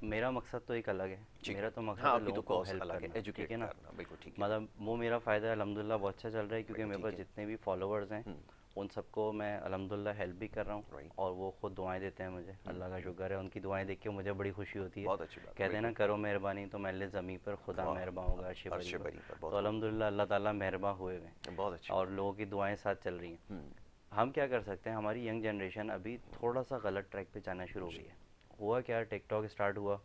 मेरा मकसद तो एक अलग है। मेरा तो मकसद हाँ, है आपकी लोगों तो को कॉज हेल्प अलग है, करना, ठीक एजुकेट है ना। करना, बिल्कुल ठीक है। मतलब वो मेरा फ़ायदा है, अल्हम्दुलिल्लाह बहुत अच्छा चल रहा है, क्योंकि बिल्कुल मेरे ठीक पास है। जितने भी फॉलोअर्स हैं उन सबको मैं अल्हम्दुलिल्लाह हेल्प भी कर रहा हूँ, राइट। और वो खुद दुआएं देते हैं मुझे। अल्लाह का शुक्र है, उनकी दुआएं देख के मुझे बड़ी खुशी होती है। बहुत अच्छी बात है, कहते हैं ना, बिल्कुल। करो मेहरबानी तो मैल ज़मीं पर खुदा वाह, मेहरबान होगा अर्श बरी अर्श पर। बरी पर, तो बहुत खूब। अल्हम्दुलिल्लाह अल्लाह ताला मेहरबान हुए हुए हैं, बहुत अच्छी और बात लोगों की दुआएं साथ चल रही हैं। है। हम क्या कर सकते हैं, हमारी यंग जनरेशन अभी थोड़ा सा गलत ट्रैक पे जाना शुरू हो जी। गई है। हुआ क्या, टिकटॉक स्टार्ट हुआ,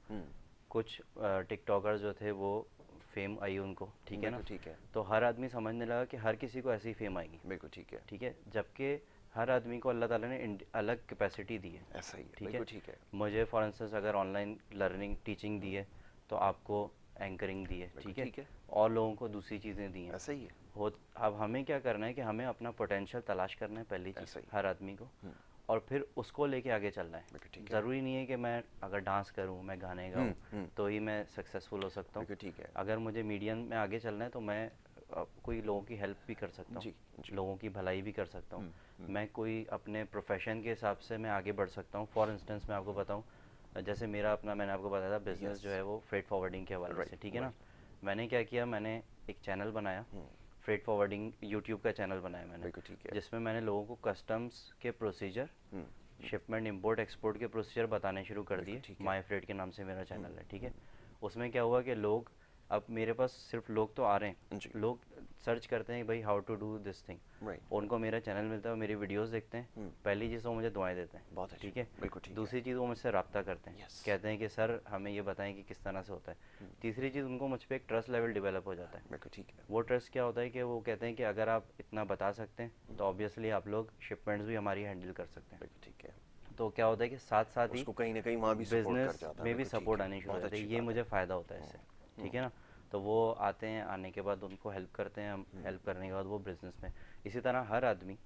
कुछ टिकटॉकर जो थे वो फेम आई उनको, ठीक है ना। बिल्कुल ठीक है। तो हर आदमी समझने लगा कि हर किसी को ऐसी ही फेम आएगी, बिल्कुल ठीक है। ठीक है। जबकि हर आदमी को अल्लाह ताला ने अलग कैपेसिटी दी है, ऐसा ही है, ठीक है। बिल्कुल ठीक है। मुझे फॉर इंस्टेंस अगर ऑनलाइन लर्निंग टीचिंग दी है, तो आपको एंकरिंग दी है, बिल्कुल ठीक है, ठीक है। और लोगों को दूसरी चीज़ें दी हैं। ऐसा ही है। हो, अब हमें क्या करना है कि हमें अपना पोटेंशियल तलाश करना है, पहली चीज़ ऐसा ही। हर आदमी को, और फिर उसको लेके आगे चलना है। बिल्कुल ठीक है। ज़रूरी नहीं है कि मैं अगर डांस करूं, मैं गाने गाऊं तो ही मैं सक्सेसफुल हो सकता हूं। बिल्कुल ठीक है। अगर मुझे मीडियम में आगे चलना है तो मैं कोई लोगों की हेल्प भी कर सकता जी हूँ, जी। लोगों की भलाई भी कर सकता हूँ। मैं कोई अपने प्रोफेशन के हिसाब से मैं आगे बढ़ सकता हूँ। फॉर इंस्टेंस मैं आपको बताऊँ, जैसे मेरा अपना, मैंने आपको बताया था बिज़नेस यस। जो है वो फ्रेट फॉरवर्डिंग के हवाले से, राइट ठीक है ना। राइट। मैंने क्या किया, मैंने एक चैनल बनाया, फ्रेट फॉरवर्डिंग यूट्यूब का चैनल बनाया मैंने, बिल्कुल ठीक है। जिसमें मैंने लोगों को कस्टम्स के प्रोसीजर, शिपमेंट इंपोर्ट एक्सपोर्ट के प्रोसीजर बताने शुरू कर बिल्कुल दिए। ठीक है। माई फ्रेट के नाम से मेरा चैनल है, ठीक है। उसमें क्या हुआ कि लोग, अब मेरे पास सिर्फ लोग तो आ रहे हैं, जी। लोग सर्च करते हैं भाई how to do this thing, right. उनको मेरा चैनल मिलता है, वो मेरी वीडियोस देखते हैं। पहली चीज़ वो मुझे दुआएं देते हैं, बहुत अच्छी। ठीक है। बिल्कुल ठीक है। दूसरी चीज़ वो मुझसे रब्ता करते हैं, यस। कहते हैं कि सर हमें ये बताएं कि किस तरह से होता है। तीसरी चीज़, उनको मुझ पर एक ट्रस्ट लेवल डेवलप हो जाता है। बिल्कुल ठीक है। वो ट्रस्ट क्या होता है कि वो कहते हैं कि अगर आप इतना बता सकते हैं तो ऑब्वियसली आप लोग शिपमेंट्स भी हमारी हैंडल कर सकते हैं। बिल्कुल ठीक है। तो क्या होता है कि साथ साथ ही उसको कहीं ना कहीं वहाँ भी सपोर्ट कर बिजनेस जाता है, में भी बिल्कुल ठीक सपोर्ट है, आनी शुरू हो बहुत जाती है। अच्छी ये बात मुझे है। फ़ायदा होता है इससे, ठीक है ना। तो वो आते हैं, आने के बाद उनको हेल्प करते हैं हम, हेल्प करने के बाद वो बिज़नेस में। इसी तरह हर आदमी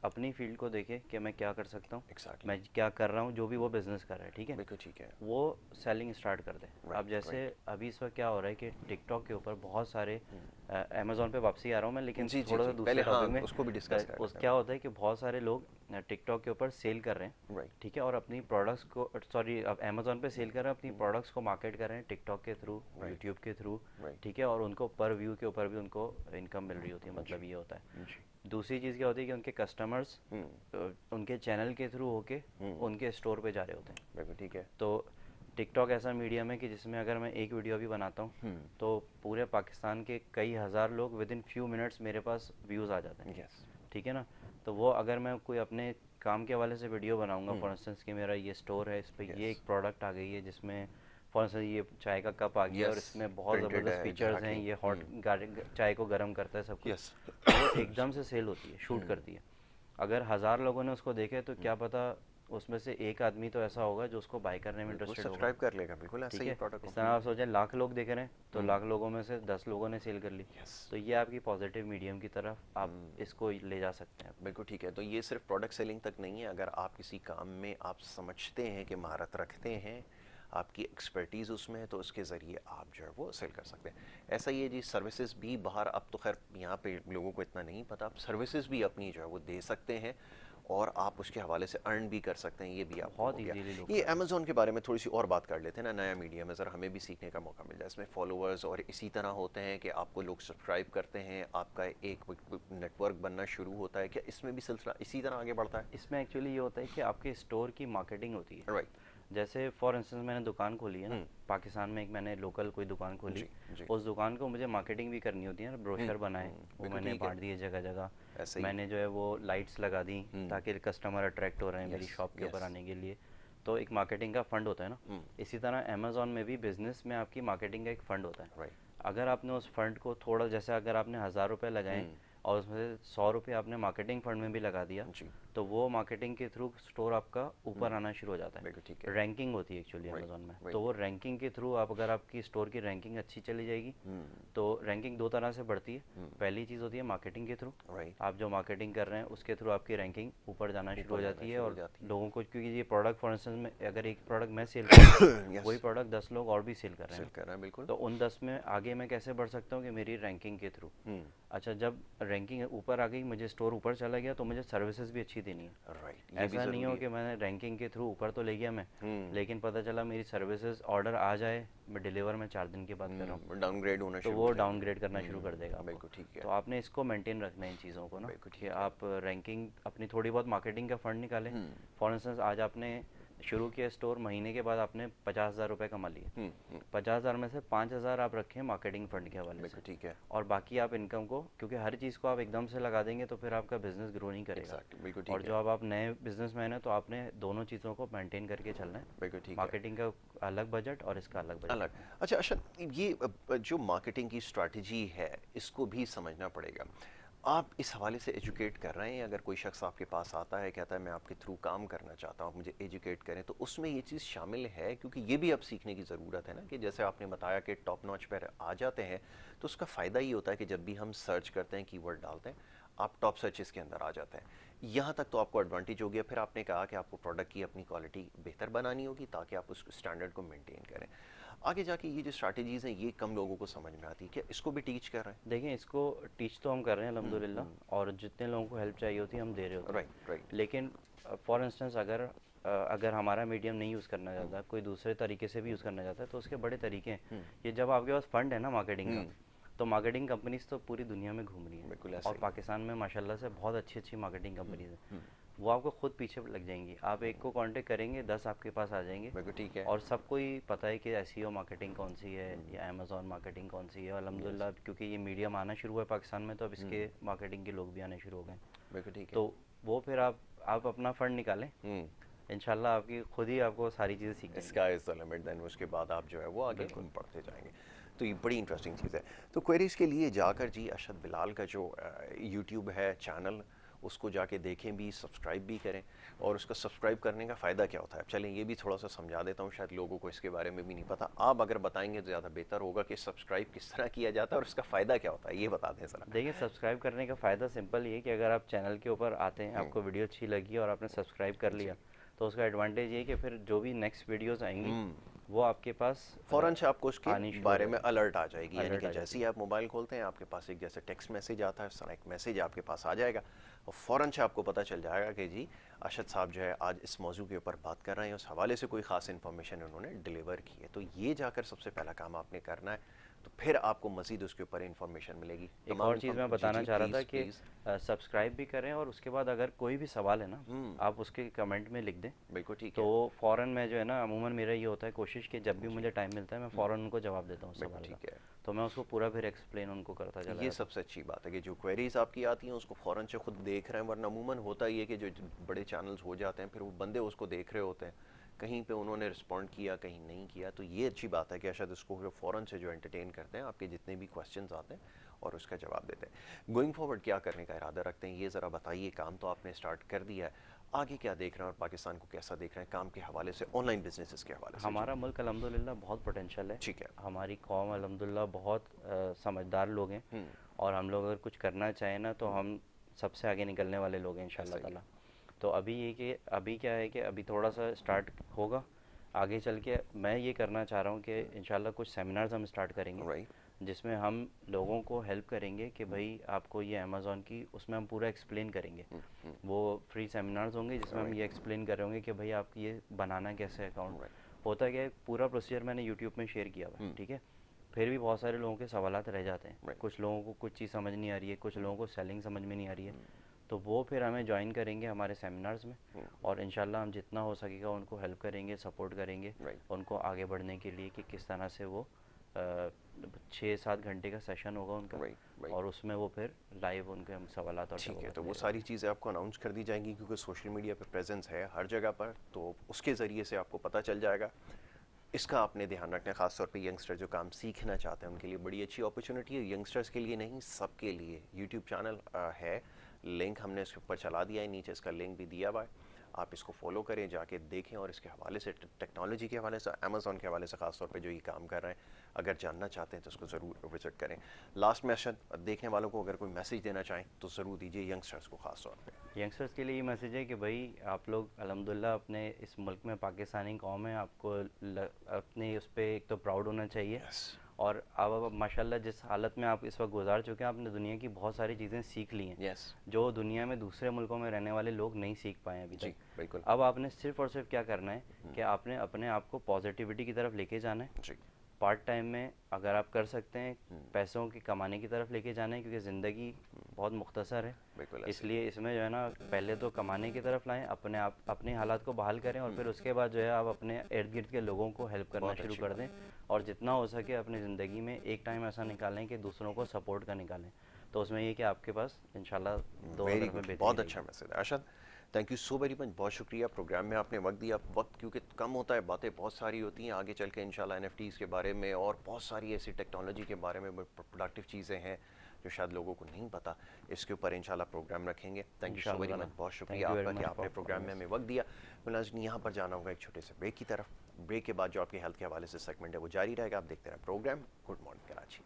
अपनी फील्ड को देखे कि मैं क्या कर सकता हूँ, एग्जैक्टली। मैं क्या कर रहा हूँ, जो भी वो बिज़नेस कर रहा है, ठीक है, बिल्कुल ठीक है। वो सेलिंग स्टार्ट कर दे। अब राइट जैसे राइट। अभी इस वक्त क्या हो रहा है कि टिकटॉक के ऊपर बहुत सारे, अमेज़ॉन पे वापसी आ रहा हूँ मैं, लेकिन जी जी थोड़ा सा जी, पहले दूसरे हाँ टॉपिक में। उसको भी डिस्कस कर उस लेते क्या होता है कि बहुत सारे लोग टिकटॉक के ऊपर सेल कर रहे हैं, राइट। ठीक है, और अपनी प्रोडक्ट्स को, सॉरी, अब अमेज़ॉन पे सेल कर रहे हैं, अपनी प्रोडक्ट्स को मार्केट कर रहे हैं टिकटॉक के थ्रू, Right. यूट्यूब के थ्रू, राइट। ठीक है, और उनको पर व्यू के ऊपर भी उनको इनकम मिल रही होती है, मतलब ये होता है। जी। दूसरी चीज़ क्या होती है कि उनके कस्टमर्स उनके चैनल के थ्रू होके उनके स्टोर पे जा रहे होते हैं। बिल्कुल ठीक है। तो टिकटॉक ऐसा मीडियम है कि जिसमें अगर मैं एक वीडियो भी बनाता हूँ तो पूरे पाकिस्तान के कई हज़ार लोग विद इन फ्यू मिनट्स मेरे पास व्यूज़ आ जाते हैं, यस। ठीक है ना। तो वो अगर मैं कोई अपने काम के हवाले से वीडियो बनाऊंगा, फॉर इंस्टेंस कि मेरा ये स्टोर है, इस पर ये एक प्रोडक्ट आ गई है जिसमें फॉर इंस्टेंस ये चाय का कप आ गया और यस, इसमें बहुत प्रिंटेड ज़बरदस्त है, फीचर्स हैं, एग्जैक्टली। ये हॉट चाय को गर्म करता है, सब कुछ, यस। तो वो एकदम से सेल होती है, शूट करती है। अगर 1000 लोगों ने उसको देखे तो क्या पता उसमें से एक आदमी तो ऐसा होगा जो उसको बाय करने में बिल्कुल इंटरेस्टेड होगा, सब्सक्राइब कर लेगा, बिल्कुल ऐसा ठीक ही है। प्रोडक्ट इस को। तरह आप सोचें, लाख लोग देख रहे हैं तो लाख लोगों में से 10 लोगों ने सेल कर ली। यस। तो ये आपकी पॉजिटिव मीडियम की तरफ आप इसको ले जा सकते हैं। बिल्कुल ठीक है। तो ये सिर्फ प्रोडक्ट सेलिंग तक नहीं है, अगर आप किसी काम में आप समझते हैं कि महारत रखते हैं, आपकी एक्सपर्टीज़ उसमें है, तो उसके ज़रिए आप जो है वो सेल कर सकते हैं। ऐसा ही है जी, सर्विसेज भी बाहर, अब तो खैर यहाँ पे लोगों को इतना नहीं पता, आप सर्विसेज भी अपनी जो है वो दे सकते हैं और आप उसके हवाले से अर्न भी कर सकते हैं, ये भी आपको बहुत हो गया। इजीली लोग ये कर रहे हैं। अमेज़ॉन के बारे में थोड़ी सी और बात कर लेते हैं ना, नया मीडियम है, ज़रा हमें भी सीखने का मौका मिल जाए। इसमें फॉलोअर्स और इसी तरह होते हैं कि आपको लोग सब्सक्राइब करते हैं, आपका एक नेटवर्क बनना शुरू होता है, क्या इसमें भी सिलसिला इसी तरह आगे बढ़ता है? इसमें एक्चुअली ये होता है कि आपके स्टोर की मार्केटिंग होती है। राइट। जैसे फॉर इंस्टेंस मैंने दुकान खोली है ना, पाकिस्तान में एक मैंने लोकल कोई दुकान खोली, जी जी। उस दुकान को मुझे मार्केटिंग भी करनी होती है ना, ब्रोशर बनाए वो बिल्कुल मैंने ठीक है। बांट दिए जगह जगह। ऐसे ही। मैंने जो है वो लाइट्स लगा दी ताकि कस्टमर अट्रैक्ट हो रहे हैं मेरी Yes, शॉप के ऊपर yes. आने के लिए। तो एक मार्केटिंग का फंड होता है ना, इसी तरह अमेज़ॉन में भी बिजनेस में आपकी मार्केटिंग का एक फंड होता है। राइट। अगर आपने उस फंड को थोड़ा, जैसे अगर आपने 1000 रुपये लगाएं और उसमें से 100 रुपये आपने मार्केटिंग फंड में भी लगा दिया, जी। तो वो मार्केटिंग के थ्रू स्टोर आपका ऊपर आना शुरू हो जाता है। बिल्कुल ठीक है। रैंकिंग होती है एक्चुअली Right, अमेजोन में, right. तो वो रैंकिंग के थ्रू आप, अगर आपकी स्टोर की रैंकिंग अच्छी चली जाएगी तो रैंकिंग दो तरह से बढ़ती है। पहली चीज़ होती है मार्केटिंग के थ्रू, राइट, आप जो मार्केटिंग कर रहे हैं उसके थ्रू आपकी रैंकिंग ऊपर जाना शुरू हो ऊपर जाना जाती है। शुरू हो और जाती है। लोगों को, क्योंकि ये प्रोडक्ट फॉर इंस्टेंस में अगर एक प्रोडक्ट मैं सेल कर रहा हूँ यस, वही प्रोडक्ट 10 लोग और भी सेल कर रहे सेल हैं, कर रहा है बिल्कुल। तो उन 10 में आगे मैं कैसे बढ़ सकता हूँ कि मेरी रैंकिंग के थ्रू। अच्छा, जब रैंकिंग ऊपर आ गई, मुझे स्टोर ऊपर चला गया, तो मुझे सर्विसेज भी अच्छी देनी है। राइट, ये भी ऐसा नहीं हो जरूरी कि मैंने रैंकिंग के थ्रू ऊपर तो ले गया मैं, है। लेकिन पता चला मेरी सर्विसेज ऑर्डर आ जाए, मैं डिलीवर में 4 दिन के बाद कर रहा हूँ, डाउनग्रेड होना तो शुरू वो हो जाएगी। डाउनग्रेड करना शुरू कर देगा आपको। बिल्कुल ठीक है। तो आपने इसको मेंटेन रखना है इन चीज़ों को ना, बिल्कुल कि ठीक है। आप रैंकिंग अपनी थोड़ी बहुत मार्केटिंग का फंड निकालें। फॉर इंस्टेंस आज आपने शुरू किया स्टोर, महीने के बाद आपने 50,000 रुपये कमा लिए, 50,000 में से 5,000 आप रखें मार्केटिंग फंड के हवाले से, बिल्कुल ठीक है। और बाकी आप इनकम को, क्योंकि हर चीज़ को आप एकदम से लगा देंगे तो फिर आपका बिजनेस ग्रो नहीं करेगा। एग्जैक्टली, बिल्कुल और ठीक जो है। अब आप नए बिजनेसमैन हैं तो आपने दोनों चीज़ों को मेंटेन करके चलना है, बिल्कुल ठीक है। मार्केटिंग का अलग बजट और इसका अलग बजट। अलग। अच्छा अच्छा, ये जो मार्केटिंग की स्ट्रैटेजी है इसको भी समझना पड़ेगा। आप इस हवाले से एजुकेट कर रहे हैं, अगर कोई शख्स आपके पास आता है कहता है मैं आपके थ्रू काम करना चाहता हूँ, मुझे एजुकेट करें, तो उसमें ये चीज़ शामिल है? क्योंकि ये भी अब सीखने की ज़रूरत है ना, कि जैसे आपने बताया कि टॉप नॉच पर आ जाते हैं तो उसका फ़ायदा ये होता है कि जब भी हम सर्च करते हैं, कीवर्ड डालते हैं, आप टॉप सर्चेस के अंदर आ जाते हैं। यहाँ तक तो आपको एडवांटेज हो गया। फिर आपने कहा कि आपको प्रोडक्ट की अपनी क्वालिटी बेहतर बनानी होगी ताकि आप उस स्टैंडर्ड को मेंटेन करें। आगे जाके ये जो स्ट्रैटेजीज़ हैं ये कम लोगों को समझ में आती है, क्या इसको भी टीच कर रहे हैं? देखिए, इसको टीच तो हम कर रहे हैं अल्हम्दुलिल्लाह, और जितने लोगों को हेल्प चाहिए होती है हम दे रहे होते हैं। Right right. लेकिन फॉर इंस्टेंस अगर हमारा मीडियम नहीं यूज़ करना चाहता, कोई दूसरे तरीके से भी यूज़ करना चाहता है, तो उसके बड़े तरीके हैं। ये जब आपके पास फंड है ना मार्केटिंग का, तो मार्केटिंग कंपनीज तो पूरी दुनिया में घूम रही बिल्कुल हैं, ऐसे और ही। पाकिस्तान में माशाल्लाह से बहुत अच्छी अच्छी मार्केटिंग कंपनीज हैं। वो आपको खुद पीछे लग जाएंगी, आप एक को कांटेक्ट करेंगे 10 आपके पास आ जाएंगे, बिल्कुल ठीक है। और सबको ही पता है कि एसईओ मार्केटिंग कौन सी है या अमेजोन मार्केटिंग कौन सी है। और अल्हम्दुलिल्लाह क्योंकि ये मीडियम आना शुरू हुआ है पाकिस्तान में, तो अब इसके मार्केटिंग के लोग भी आने शुरू हो गए। बिल्कुल ठीक है। तो वो फिर आप अपना फंड निकालें, इंशाल्लाह आपकी खुद ही आपको सारी चीज़ें सीख जाएंगी। Sky is the limit, then उसके बाद आप जो है वो आगे बिल्कुल। बढ़ते जाएंगे। तो ये बड़ी इंटरेस्टिंग चीज़ है। तो क्वेरीज के लिए जाकर जी अरशद बिलाल का जो यूट्यूब है चैनल, उसको जाके देखें भी, सब्सक्राइब भी करें। और उसका सब्सक्राइब करने का फ़ायदा क्या होता है, चलें ये भी थोड़ा सा समझा देता हूँ, शायद लोगों को इसके बारे में भी नहीं पता। आप अगर बताएंगे तो ज़्यादा बेहतर होगा कि सब्सक्राइब किस तरह किया जाता है और उसका फ़ायदा क्या होता है, ये बता दें ज़रा। देखिए, सब्सक्राइब करने का फ़ायदा सिंपल ये है कि अगर आप चैनल के ऊपर आते हैं, आपको वीडियो अच्छी लगी और आपने सब्सक्राइब कर लिया, तो उसका एडवांटेज ये है कि फिर जो भी नेक्स्ट वीडियोस आएंगी वो आपके पास फ़ौरन से आपको आनी उसके शुरू बारे हो में जाएगी। अलर्ट आ जाएगी, यानी अलर्ट कि आ जैसे जाती ही है। आप मोबाइल खोलते हैं आपके पास एक जैसे टेक्स्ट मैसेज आता है, उस तरह एक मैसेज आपके पास आ जाएगा और फ़ौरन से आपको पता चल जाएगा कि जी अरशद साहब जो है आज इस मौजू के ऊपर बात कर रहे हैं, उस हवाले से कोई ख़ास इन्फॉर्मेशन उन्होंने डिलीवर की है। तो ये जाकर सबसे पहला काम आपने करना है, तो फिर आपको मज़ीद उसके ऊपर इन्फॉर्मेशन मिलेगी। एक और चीज़ मैं बताना चाह रहा था कि प्लीज़। सब्सक्राइब भी करें, और उसके बाद अगर कोई भी सवाल है ना, आप उसके कमेंट में लिख दें, बिल्कुल ठीक तो है। फ़ौरन मैं जो है ना, अमूमन मेरा ये होता है कोशिश कि जब भी मुझे टाइम मिलता है मैं फ़ौरन उनको जवाब देता हूँ उस बिल्कुल सवाल ठीक का, है। तो मैं उसको पूरा फिर एक्सप्लेन उनको करता चला ये जाता हूँ। सबसे अच्छी बात है कि जो क्वेरीज आपकी आती हैं उसको फ़ौरन से खुद देख रहे हैं, वरना अमूमन होता ही है कि जो बड़े चैनल्स हो जाते हैं फिर वो बंदे उसको देख रहे होते हैं, कहीं पे उन्होंने रिस्पॉन्ड किया कहीं नहीं किया। तो ये अच्छी बात है कि शायद उसको फ़ौरन से जो एंटरटेन करते हैं आपके जितने भी क्वेश्चंस आते हैं और उसका जवाब देते हैं। गोइंग फॉरवर्ड क्या करने का इरादा रखते हैं ये ज़रा बताइए। काम तो आपने स्टार्ट कर दिया है, आगे क्या देख रहे हैं और पाकिस्तान को कैसा देख रहे हैं काम के हवाले से, ऑनलाइन बिजनेसेस के हवाले से? हमारा मुल्क अल्हम्दुलिल्लाह बहुत पोटेंशियल है, ठीक है। हमारी कौम अल्हम्दुलिल्लाह बहुत समझदार लोग हैं, और हम लोग अगर कुछ करना चाहें ना तो हम सबसे आगे निकलने वाले लोग हैं इंशाल्लाह ताला। तो अभी क्या है कि अभी थोड़ा सा स्टार्ट होगा, आगे चल के मैं ये करना चाह रहा हूँ कि इंशाल्लाह कुछ सेमिनार्स हम स्टार्ट करेंगे राइट। जिसमें हम लोगों को हेल्प करेंगे कि भाई आपको ये अमेज़ॉन की, उसमें हम पूरा एक्सप्लेन करेंगे। वो फ्री सेमिनार्स होंगे जिसमें हम ये एक्सप्लेन कर रहे होंगे कि भाई आप ये बनाना कैसे अकाउंट होता क्या है। पूरा प्रोसीजर मैंने यूट्यूब में शेयर किया हुआ है, ठीक है। फिर भी बहुत सारे लोगों के सवालात रह जाते हैं, कुछ लोगों को कुछ चीज़ समझ नहीं आ रही है, कुछ लोगों को सेलिंग समझ में नहीं आ रही है, तो वो फिर हमें ज्वाइन करेंगे हमारे सेमिनार्स में, और इंशाल्लाह हम जितना हो सकेगा उनको हेल्प करेंगे, सपोर्ट करेंगे उनको आगे बढ़ने के लिए कि किस तरह से वो 6-7 घंटे का सेशन होगा उनका, और उसमें वो फिर लाइव उनके हम सवालात और ठीक है। तो वो सारी चीज़ें आपको अनाउंस कर दी जाएंगी क्योंकि सोशल मीडिया पे प्रेजेंस है हर जगह पर, तो उसके ज़रिए से आपको पता चल जाएगा। इसका आपने ध्यान रखना है, ख़ासतौर पे यंगस्टर जो काम सीखना चाहते हैं उनके लिए बड़ी अच्छी अपॉर्चुनिटी है। यंगस्टर्स के लिए नहीं, सबके लिए यूट्यूब चैनल है, लिंक हमने इसके ऊपर चला दिया है, नीचे इसका लिंक भी दिया हुआ है, आप इसको फॉलो करें, जाके देखें। और इसके हवाले से, टेक्नोलॉजी के हवाले से, अमेज़ॉन के हवाले से ख़ास तौर पे जो ये काम कर रहे हैं, अगर जानना चाहते हैं तो उसको ज़रूर विजिट करें। लास्ट में अर्शद, देखने वालों को अगर कोई मैसेज देना चाहें तो ज़रूर दीजिए, यंगस्टर्स को ख़ास तौर पे। यंगस्टर्स के लिए ये मैसेज है कि भाई आप लोग अल्हम्दुलिल्लाह अपने इस मुल्क में पाकिस्तानी कौम है, आपको अपने उस पर एक तो प्राउड होना चाहिए। यस, और अब माशाल्लाह जिस हालत में आप इस वक्त गुजार चुके हैं, आपने दुनिया की बहुत सारी चीज़ें सीख ली हैं यस, जो दुनिया में दूसरे मुल्कों में रहने वाले लोग नहीं सीख पाए अभी जी तक। बिल्कुल। अब आपने सिर्फ और सिर्फ क्या करना है कि आपने अपने आप को पॉजिटिविटी की तरफ लेके जाना है। जी पार्ट टाइम में अगर आप कर सकते हैं पैसों की कमाने की तरफ लेके जाना है, क्योंकि ज़िंदगी बहुत मुख्तसर है। बिल्कुल ऐसे। इसलिए इसमें जो है ना, पहले तो कमाने की तरफ लाएं, अपने आप अपने हालात को बहाल करें, और फिर उसके बाद जो है आप अपने इर्द गिर्द के लोगों को हेल्प करना बहुत शुरू अच्छी कर बात। दें। और जितना हो सके अपनी ज़िंदगी में एक टाइम ऐसा निकालें कि दूसरों को सपोर्ट का निकालें, तो उसमें ये कि आपके पास इंशाल्लाह 2 वेरी अदर में गुड, बेहतरी बहुत रहेगी। अच्छा मैसेज है Arshad. Thank you so very much, बहुत शुक्रिया प्रोग्राम में आपने वक्त दिया। वक्त क्योंकि कम होता है, बातें बहुत सारी होती हैं, आगे चल के इंशाल्लाह एनएफटीज़ के बारे में और बहुत सारी ऐसी टेक्नोलॉजी के बारे में प्रोडक्टिव चीज़ें हैं जो शायद लोगों को नहीं पता, इसके ऊपर इंशाल्लाह प्रोग्राम रखेंगे। थैंक यू सो वेरी इंशाल्लाह। मच, बहुत थैंक शुक्रिया यू वेरी आपका कि मच आपने फॉर प्रोग्राम में कॉलिंग हमें अस। वक्त दिया। नाज़रीन, यहाँ पर जाना होगा एक छोटे से ब्रेक की तरफ। ब्रेक के बाद जो आपके हेल्थ के हवाले से सेगमेंट है वो जारी रहेगा। आप देखते रहें प्रोग्राम गुड मॉर्निंग कराची।